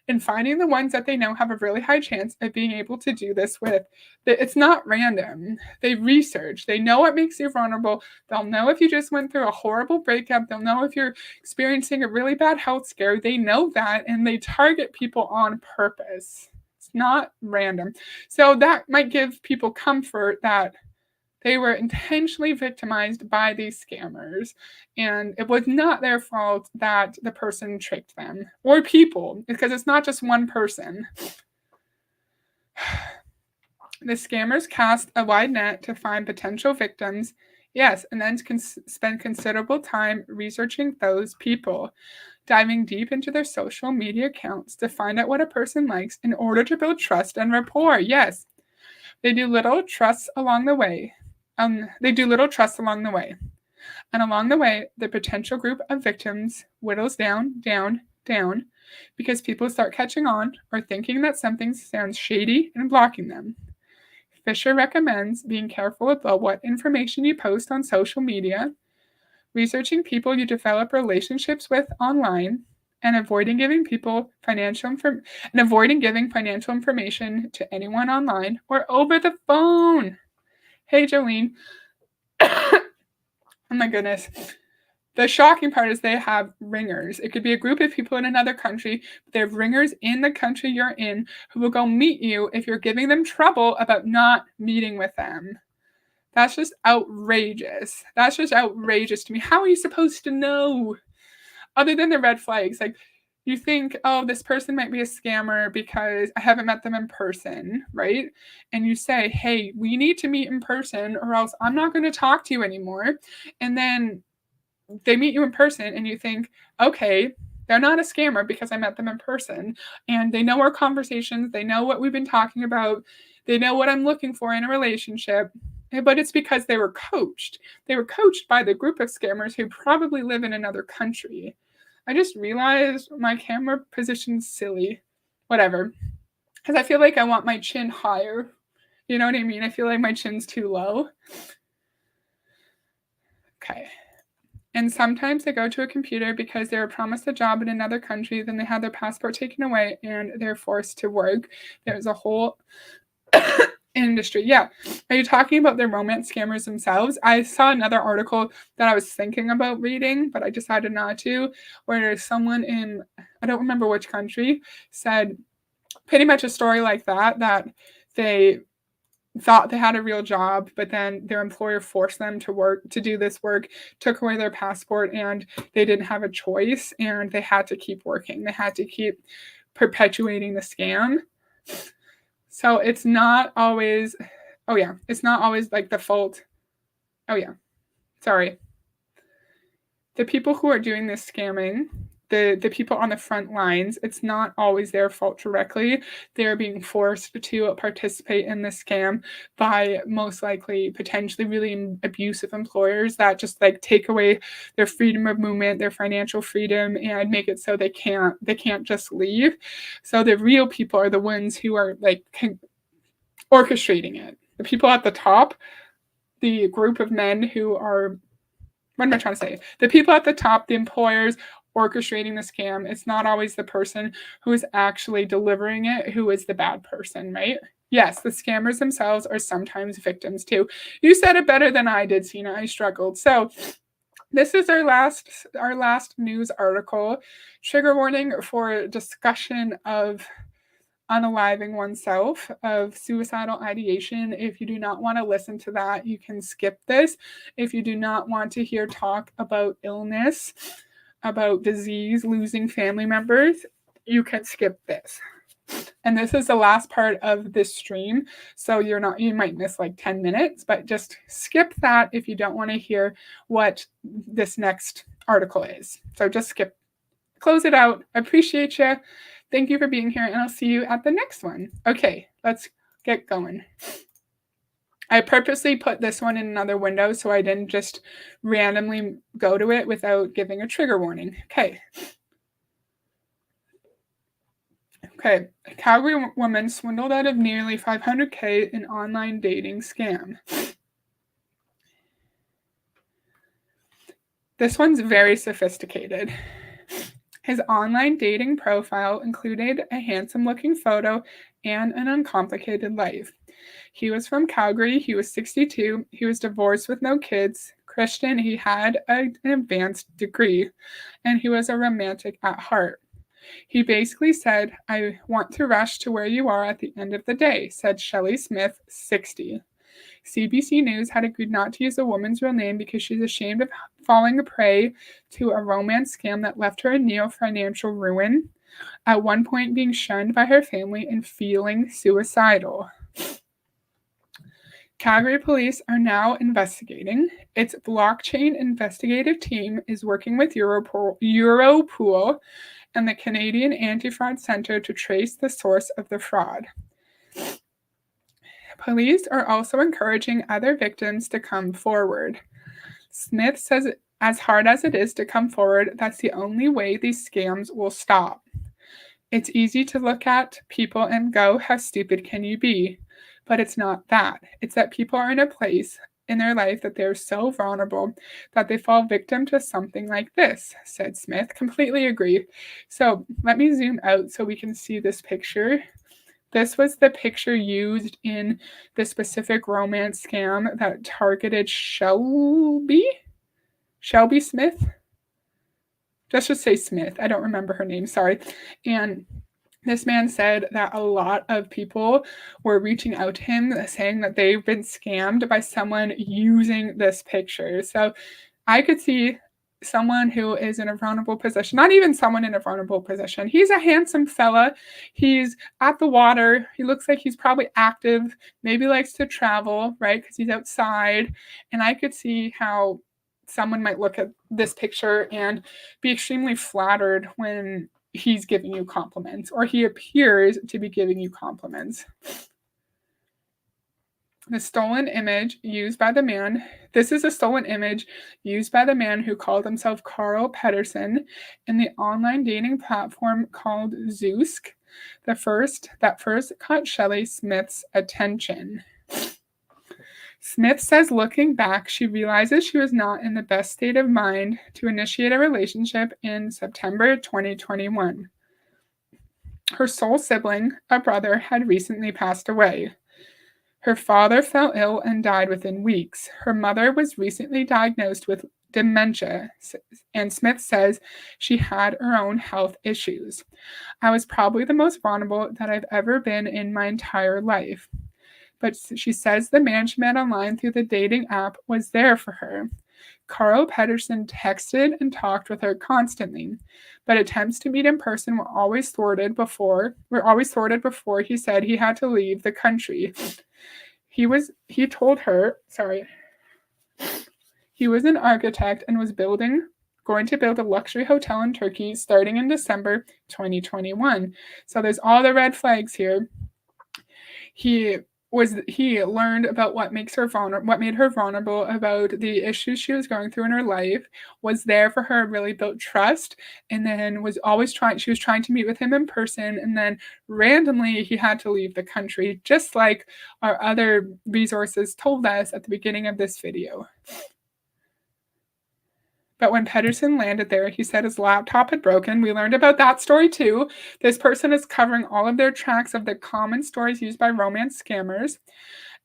and finding the ones that they know have a really high chance of being able to do this with. It's not random. They research. They know what makes you vulnerable. They'll know if you just went through a horrible breakup. They'll know if you're experiencing a really bad health scare. They know that, and they target people on purpose. It's not random. So that might give people comfort that they were intentionally victimized by these scammers, and it was not their fault that the person tricked them, or people, because it's not just one person. The scammers cast a wide net to find potential victims, yes, and then spend considerable time researching those people, diving deep into their social media accounts to find out what a person likes in order to build trust and rapport. Yes, they do little trust along the way. And along the way, the potential group of victims whittles down, because people start catching on or thinking that something sounds shady and blocking them. Fisher recommends being careful about what information you post on social media, researching people you develop relationships with online, and avoiding giving financial information to anyone online or over the phone. Hey, Jolene. Oh my goodness. The shocking part is they have ringers. It could be a group of people in another country, but they have ringers in the country you're in who will go meet you if you're giving them trouble about not meeting with them. That's just outrageous. That's just outrageous to me. How are you supposed to know? Other than the red flags, like, you think, oh, this person might be a scammer because I haven't met them in person, right? And you say, hey, we need to meet in person or else I'm not going to talk to you anymore. And then they meet you in person and you think, okay, they're not a scammer because I met them in person and they know our conversations, they know what we've been talking about, they know what I'm looking for in a relationship. But it's because they were coached. They were coached by the group of scammers who probably live in another country. I just realized my camera position's silly. Whatever. Because I feel like I want my chin higher. You know what I mean? I feel like my chin's too low. Okay. And sometimes they go to a computer because they were promised a job in another country, then they have their passport taken away and they're forced to work. There's a whole industry. Yeah. Are you talking about the romance scammers themselves? I saw another article that I was thinking about reading, but I decided not to, where someone in, I don't remember which country, said pretty much a story like that they thought they had a real job, but then their employer forced them to do this work, took away their passport, and they didn't have a choice, and they had to keep working. They had to keep perpetuating the scam. So it's not always, oh yeah, it's not always like the fault. Oh yeah, sorry. The people who are doing this scamming, the people on the front lines, it's not always their fault directly. They're being forced to participate in the scam by most likely potentially really abusive employers that just like take away their freedom of movement, their financial freedom, and make it so they can't just leave. So the real people are the ones who are like orchestrating it. The people at the top, the group of men who are, what am I trying to say? The people at the top, the employers orchestrating the scam, it's not always the person who is actually delivering it who is the bad person, right? Yes, the scammers themselves are sometimes victims too. You said it better than I did, Sina. I struggled. So this is our last news article. Trigger warning for discussion of unaliving oneself, of suicidal ideation. If you do not want to listen to that, you can skip this. If you do not want to hear talk about illness, about disease, losing family members, you can skip this. And this is the last part of this stream, so you might miss like 10 minutes, but just skip that if you don't want to hear what this next article is. So just close it out. I appreciate you. Thank you for being here, and I'll see you at the next one. Okay, let's get going. I purposely put this one in another window so I didn't just randomly go to it without giving a trigger warning. Okay. Okay, a Calgary woman swindled out of nearly $500K in online dating scam. This one's very sophisticated. His online dating profile included a handsome-looking photo and an uncomplicated life. He was from Calgary. He was 62. He was divorced with no kids. Christian. He had an advanced degree, and he was a romantic at heart. He basically said, I want to rush to where you are at the end of the day, said Shelley Smith, 60. CBC News had agreed not to use a woman's real name because she's ashamed of falling prey to a romance scam that left her in near financial ruin, at one point being shunned by her family and feeling suicidal. Calgary police are now investigating. Its blockchain investigative team is working with Europol and the Canadian Anti-Fraud Centre to trace the source of the fraud. Police are also encouraging other victims to come forward. Smith says, as hard as it is to come forward, that's the only way these scams will stop. It's easy to look at people and go, how stupid can you be? But it's not that. It's that people are in a place in their life that they're so vulnerable that they fall victim to something like this, said Smith. Completely agree. So let me zoom out so we can see this picture. This was the picture used in the specific romance scam that targeted Shelby Smith. Let's just say Smith. I don't remember her name, sorry. And this man said that a lot of people were reaching out to him saying that they've been scammed by someone using this picture. So I could see someone who is in a vulnerable position, not even someone in a vulnerable position. He's a handsome fella. He's at the water. He looks like he's probably active, maybe likes to travel, right? Because he's outside. And I could see how someone might look at this picture and be extremely flattered when he's giving you compliments, or he appears to be giving you compliments. The stolen image used by the man. This is a stolen image used by the man who called himself Carl Pedersen in the online dating platform called Zoosk. That first caught Shelley Smith's attention. Smith says looking back, she realizes she was not in the best state of mind to initiate a relationship in September 2021. Her sole sibling, a brother, had recently passed away. Her father fell ill and died within weeks. Her mother was recently diagnosed with dementia, and Smith says she had her own health issues. I was probably the most vulnerable that I've ever been in my entire life. But she says the man she met online through the dating app was there for her. Carl Pedersen texted and talked with her constantly, but attempts to meet in person were always thwarted before he said he had to leave the country. He was an architect and was going to build a luxury hotel in Turkey starting in December 2021. So there's all the red flags here. He learned about what made her vulnerable, about the issues she was going through in her life, was there for her, really built trust, and then she was trying to meet with him in person, and then randomly he had to leave the country, just like our other resources told us at the beginning of this video. But when Pedersen landed there, he said his laptop had broken. We learned about that story too. This person is covering all of their tracks of the common stories used by romance scammers.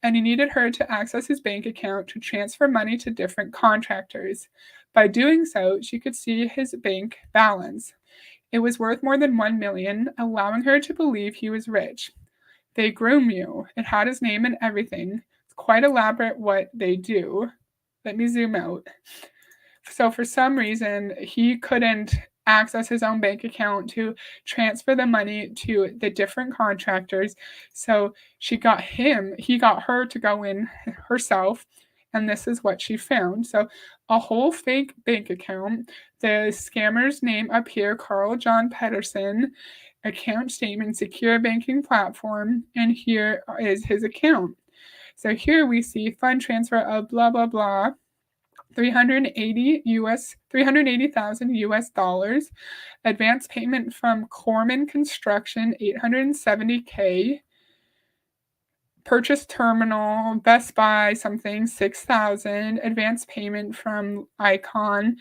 And he needed her to access his bank account to transfer money to different contractors. By doing so, she could see his bank balance. It was worth more than $1 million, allowing her to believe he was rich. They groom you. It had his name and everything. It's quite elaborate what they do. Let me zoom out. So for some reason, he couldn't access his own bank account to transfer the money to the different contractors. So he got her to go in herself, and this is what she found. So a whole fake bank account, the scammer's name up here, Carl John Pedersen, account statement, secure banking platform, and here is his account. So here we see fund transfer of blah, blah, blah. $380,000, advance payment from Corman Construction, $870K, purchase terminal, Best Buy something, $6,000, advance payment from Icon,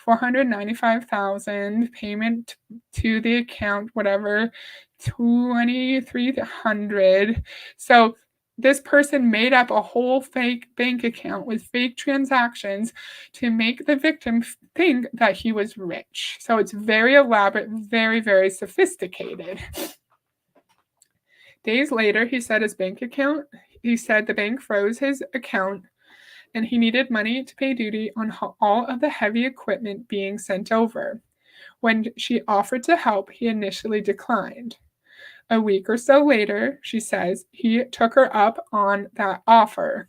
$495,000, payment to the account, whatever, $2,300. So this person made up a whole fake bank account with fake transactions to make the victim think that he was rich. So it's very elaborate, very, very sophisticated. Days later, he said the bank froze his account and he needed money to pay duty on all of the heavy equipment being sent over. When she offered to help, he initially declined. A week or so later, she says, he took her up on that offer.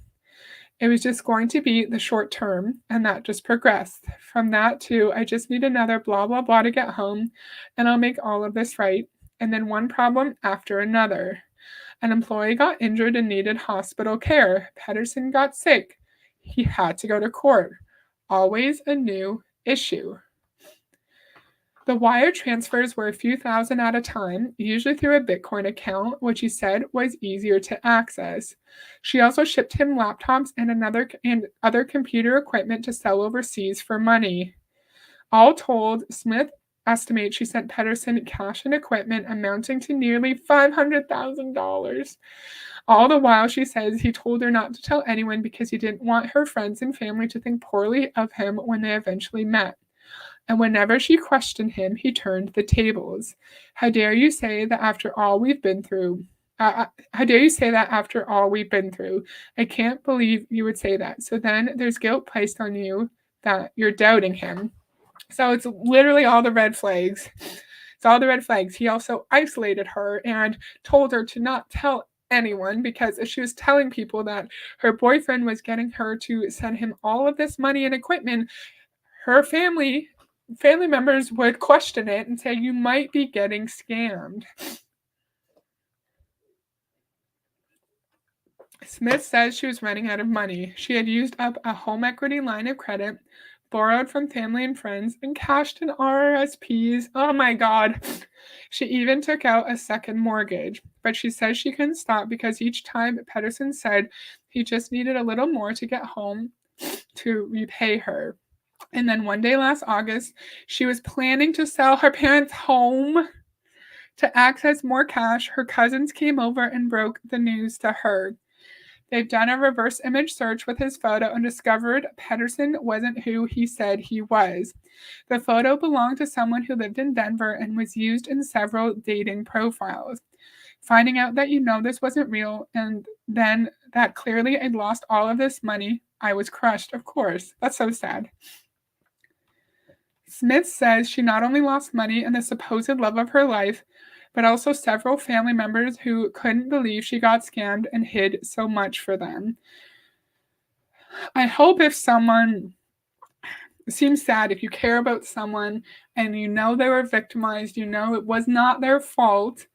It was just going to be the short term, and that just progressed. From that to, I just need another blah, blah, blah to get home, and I'll make all of this right. And then one problem after another. An employee got injured and needed hospital care. Pedersen got sick. He had to go to court. Always a new issue. The wire transfers were a few thousand at a time, usually through a Bitcoin account, which he said was easier to access. She also shipped him laptops and other computer equipment to sell overseas for money. All told, Smith estimates she sent Pedersen cash and equipment amounting to nearly $500,000. All the while, she says he told her not to tell anyone because he didn't want her friends and family to think poorly of him when they eventually met. And whenever she questioned him, he turned the tables. How dare you say that after all we've been through? How dare you say that after all we've been through? I can't believe you would say that. So then there's guilt placed on you that you're doubting him. So it's literally all the red flags. It's all the red flags. He also isolated her and told her to not tell anyone, because if she was telling people that her boyfriend was getting her to send him all of this money and equipment, her family members would question it and say, you might be getting scammed. Smith says she was running out of money. She had used up a home equity line of credit, borrowed from family and friends, and cashed in RRSPs. Oh my God. She even took out a second mortgage, but she says she couldn't stop because each time Pedersen said he just needed a little more to get home to repay her. And then one day last August, she was planning to sell her parents' home to access more cash. Her cousins came over and broke the news to her. They've done a reverse image search with his photo and discovered Pedersen wasn't who he said he was. The photo belonged to someone who lived in Denver and was used in several dating profiles. Finding out that this wasn't real, and then that clearly I'd lost all of this money, I was crushed, of course. That's so sad. Smith says she not only lost money and the supposed love of her life, but also several family members who couldn't believe she got scammed and hid so much for them. I hope if someone it seems sad, if you care about someone and they were victimized, it was not their fault,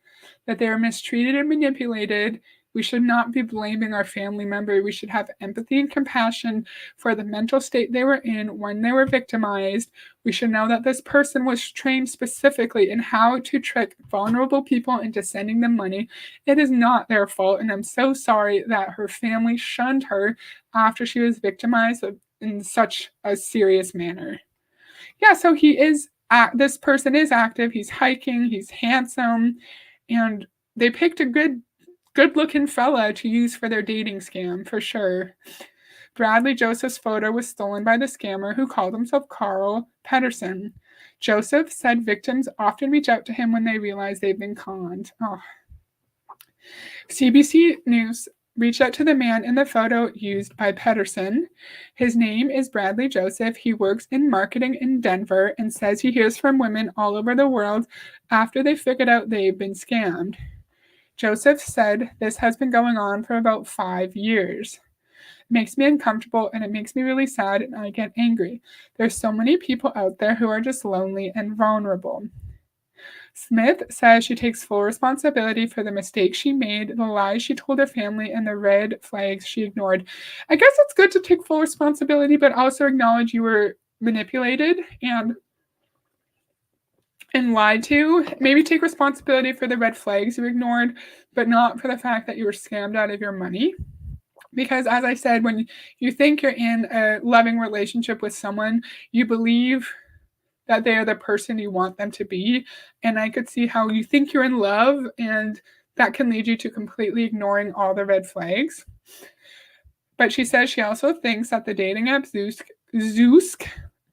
that they were mistreated and manipulated, we should not be blaming our family member. We should have empathy and compassion for the mental state they were in when they were victimized. We should know that this person was trained specifically in how to trick vulnerable people into sending them money. It is not their fault, and I'm so sorry that her family shunned her after she was victimized in such a serious manner. Yeah, so this person is active. He's hiking, he's handsome, and they picked a good-looking fella to use for their dating scam, for sure. Bradley Joseph's photo was stolen by the scammer, who called himself Carl Pedersen. Joseph said victims often reach out to him when they realize they've been conned. Oh. CBC News reached out to the man in the photo used by Pedersen. His name is Bradley Joseph. He works in marketing in Denver and says he hears from women all over the world after they figured out they've been scammed. Joseph said this has been going on for about 5 years. It makes me uncomfortable and it makes me really sad, and I get angry. There's so many people out there who are just lonely and vulnerable. Smith says she takes full responsibility for the mistakes she made, the lies she told her family, and the red flags she ignored. I guess it's good to take full responsibility, but also acknowledge you were manipulated and lied to. Maybe take responsibility for the red flags you ignored, but not for the fact that you were scammed out of your money. Because as I said, when you think you're in a loving relationship with someone, you believe that they are the person you want them to be. And I could see how you think you're in love, and that can lead you to completely ignoring all the red flags. But she says she also thinks that the dating app Zoosk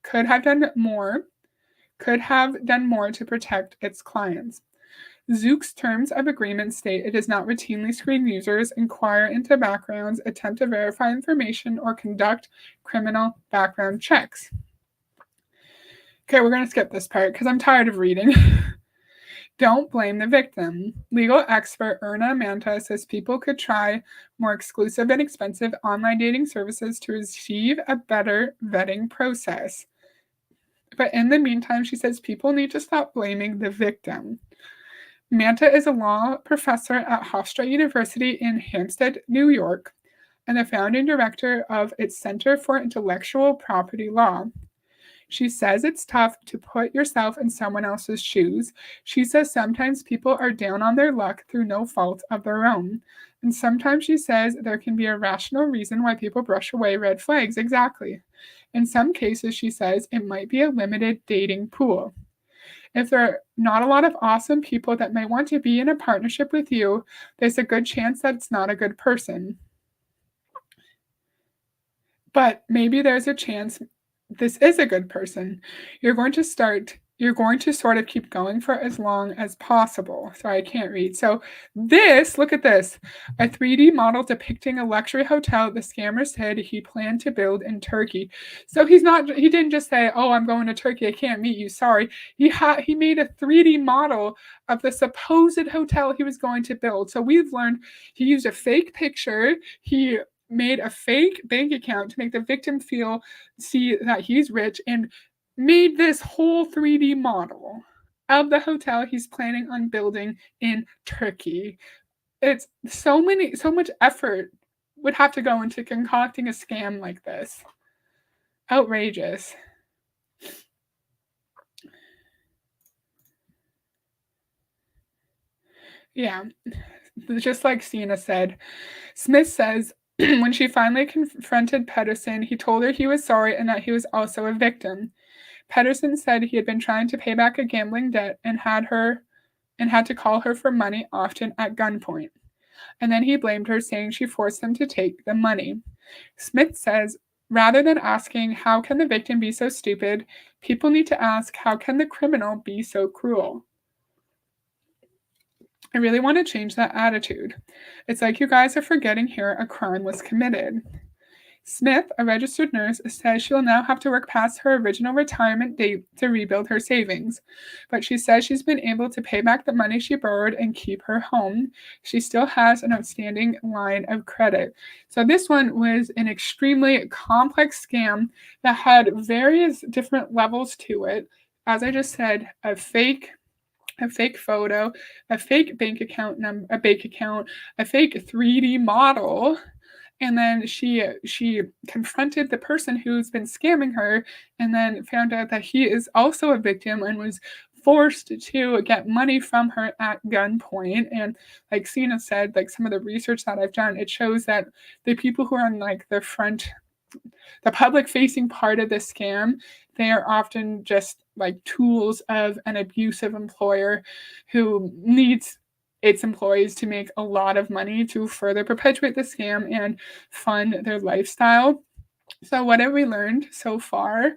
could have done more to protect its clients. Zook's terms of agreement state it does not routinely screen users, inquire into backgrounds, attempt to verify information, or conduct criminal background checks. Okay, we're going to skip this part because I'm tired of reading. Don't blame the victim. Legal expert Erna Manta says people could try more exclusive and expensive online dating services to achieve a better vetting process. But in the meantime, she says people need to stop blaming the victim. Manta is a law professor at Hofstra University in Hampstead, New York, and the founding director of its Center for Intellectual Property Law. She says it's tough to put yourself in someone else's shoes. She says sometimes people are down on their luck through no fault of their own. And sometimes she says there can be a rational reason why people brush away red flags. Exactly. In some cases, she says, it might be a limited dating pool. If there are not a lot of awesome people that might want to be in a partnership with you, there's a good chance that it's not a good person. But maybe there's a chance this is a good person. You're going to start you're going to sort of keep going for as long as possible. Sorry, I can't read. So this, look at this, a 3D model depicting a luxury hotel the scammer said he planned to build in Turkey. So he didn't just say, "Oh, I'm going to Turkey. I can't meet you. Sorry." He made a 3D model of the supposed hotel he was going to build. So we've learned he used a fake picture. He made a fake bank account to make the victim see that he's rich, and made this whole 3D model of the hotel he's planning on building in Turkey. It's so much effort would have to go into concocting a scam like this. Outrageous. Yeah, just like Sina said. Smith says when she finally confronted Pedersen, he told her he was sorry and that he was also a victim. Pedersen said he had been trying to pay back a gambling debt and had to call her for money often at gunpoint. And then he blamed her, saying she forced him to take the money. Smith says, rather than asking, how can the victim be so stupid, people need to ask, how can the criminal be so cruel? I really want to change that attitude. It's like you guys are forgetting here a crime was committed. Smith, a registered nurse, says she will now have to work past her original retirement date to rebuild her savings. But she says she's been able to pay back the money she borrowed and keep her home. She still has an outstanding line of credit. So this one was an extremely complex scam that had various different levels to it. As I just said, a fake photo, a fake bank account number, a fake 3D model, and then she confronted the person who's been scamming her, and then found out that he is also a victim and was forced to get money from her at gunpoint. And like Sina said, like some of the research that I've done, it shows that the people who are on like the public facing part of the scam, they are often just like tools of an abusive employer who needs its employees to make a lot of money to further perpetuate the scam and fund their lifestyle. So, what have we learned so far?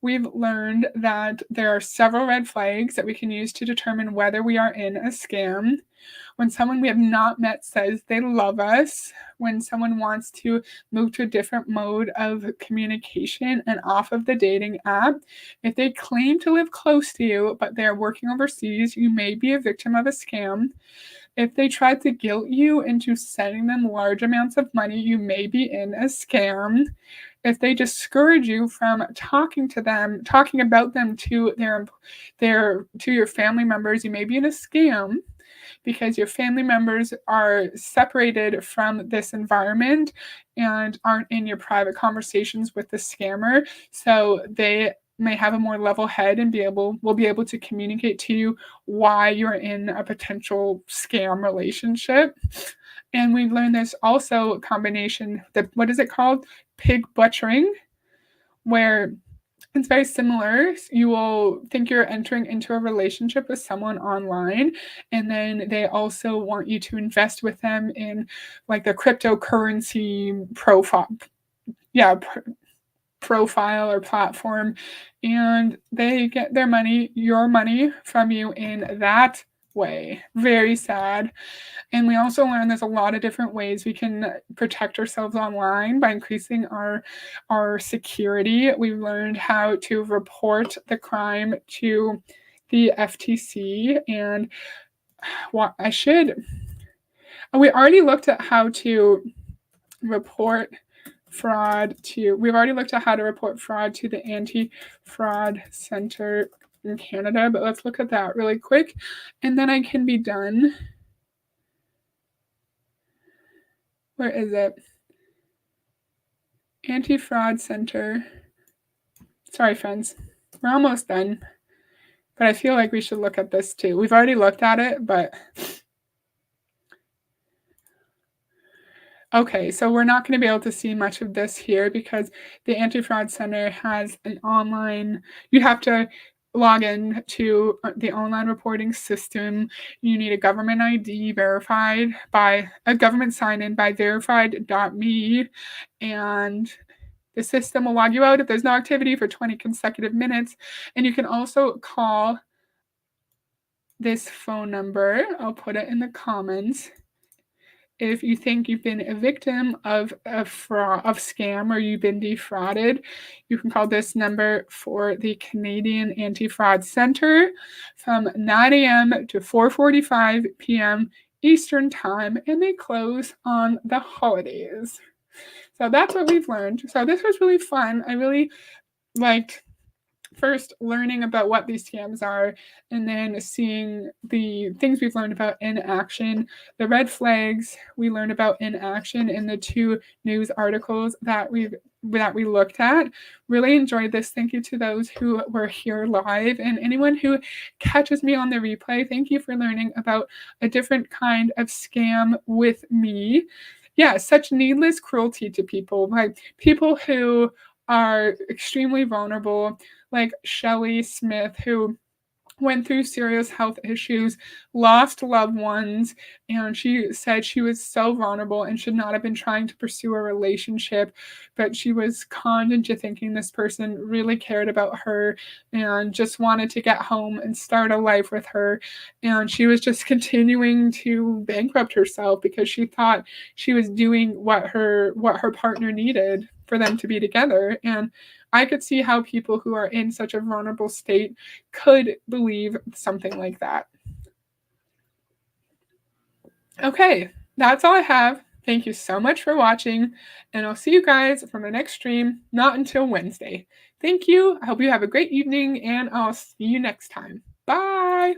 We've learned that there are several red flags that we can use to determine whether we are in a scam. When someone we have not met says they love us, when someone wants to move to a different mode of communication and off of the dating app, if they claim to live close to you but they're working overseas, you may be a victim of a scam. If they try to guilt you into sending them large amounts of money, you may be in a scam. If they discourage you from talking about them to your family members, you may be in a scam because your family members are separated from this environment and aren't in your private conversations with the scammer. So they may have a more level head and will be able to communicate to you why you're in a potential scam relationship. And we learned there's also a combination, what is it called? Pig butchering, where it's very similar. You will think you're entering into a relationship with someone online, and then they also want you to invest with them in like the cryptocurrency profile or platform, and they get your money from you in that way. Very sad. And we also learned there's a lot of different ways we can protect ourselves online by increasing our security. We've learned how to report the crime to the FTC, and what I should we already looked at how to report we've already looked at how to report fraud to the Anti-Fraud Center in Canada, but let's look at that really quick and then I can be done. Where is it? Anti-Fraud Center. Sorry, friends. We're almost done. But I feel like we should look at this too. We've already looked at it, but okay, so we're not going to be able to see much of this here because the Anti-Fraud Center has an online, you have to log in to the online reporting system. You need a government ID verified by a government sign-in by verified.me, and The system will log you out if there's no activity for 20 consecutive minutes. And you can also call this phone number. I'll put it in the comments. If you think you've been a victim of a fraud, of scam, or you've been defrauded, you can call this number for the Canadian Anti-Fraud Center from 9 a.m. to 4:45 p.m. Eastern Time, and they close on the holidays. So that's what we've learned. So this was really fun. I really liked first learning about what these scams are, and then seeing the things we've learned about in action. The red flags we learned about in action in the 2 news articles that we looked at. Really enjoyed this. Thank you to those who were here live, and anyone who catches me on the replay. Thank you for learning about a different kind of scam with me. Yeah, such needless cruelty to people, like people who are extremely vulnerable, like Shelly Smith, who went through serious health issues, lost loved ones, and she said she was so vulnerable and should not have been trying to pursue a relationship, but she was conned into thinking this person really cared about her and just wanted to get home and start a life with her. And she was just continuing to bankrupt herself because she thought she was doing what her partner needed for them to be together. And I could see how people who are in such a vulnerable state could believe something like that. Okay, that's all I have. Thank you so much for watching, and I'll see you guys from the next stream, not until Wednesday. Thank you. I hope you have a great evening, and I'll see you next time. Bye.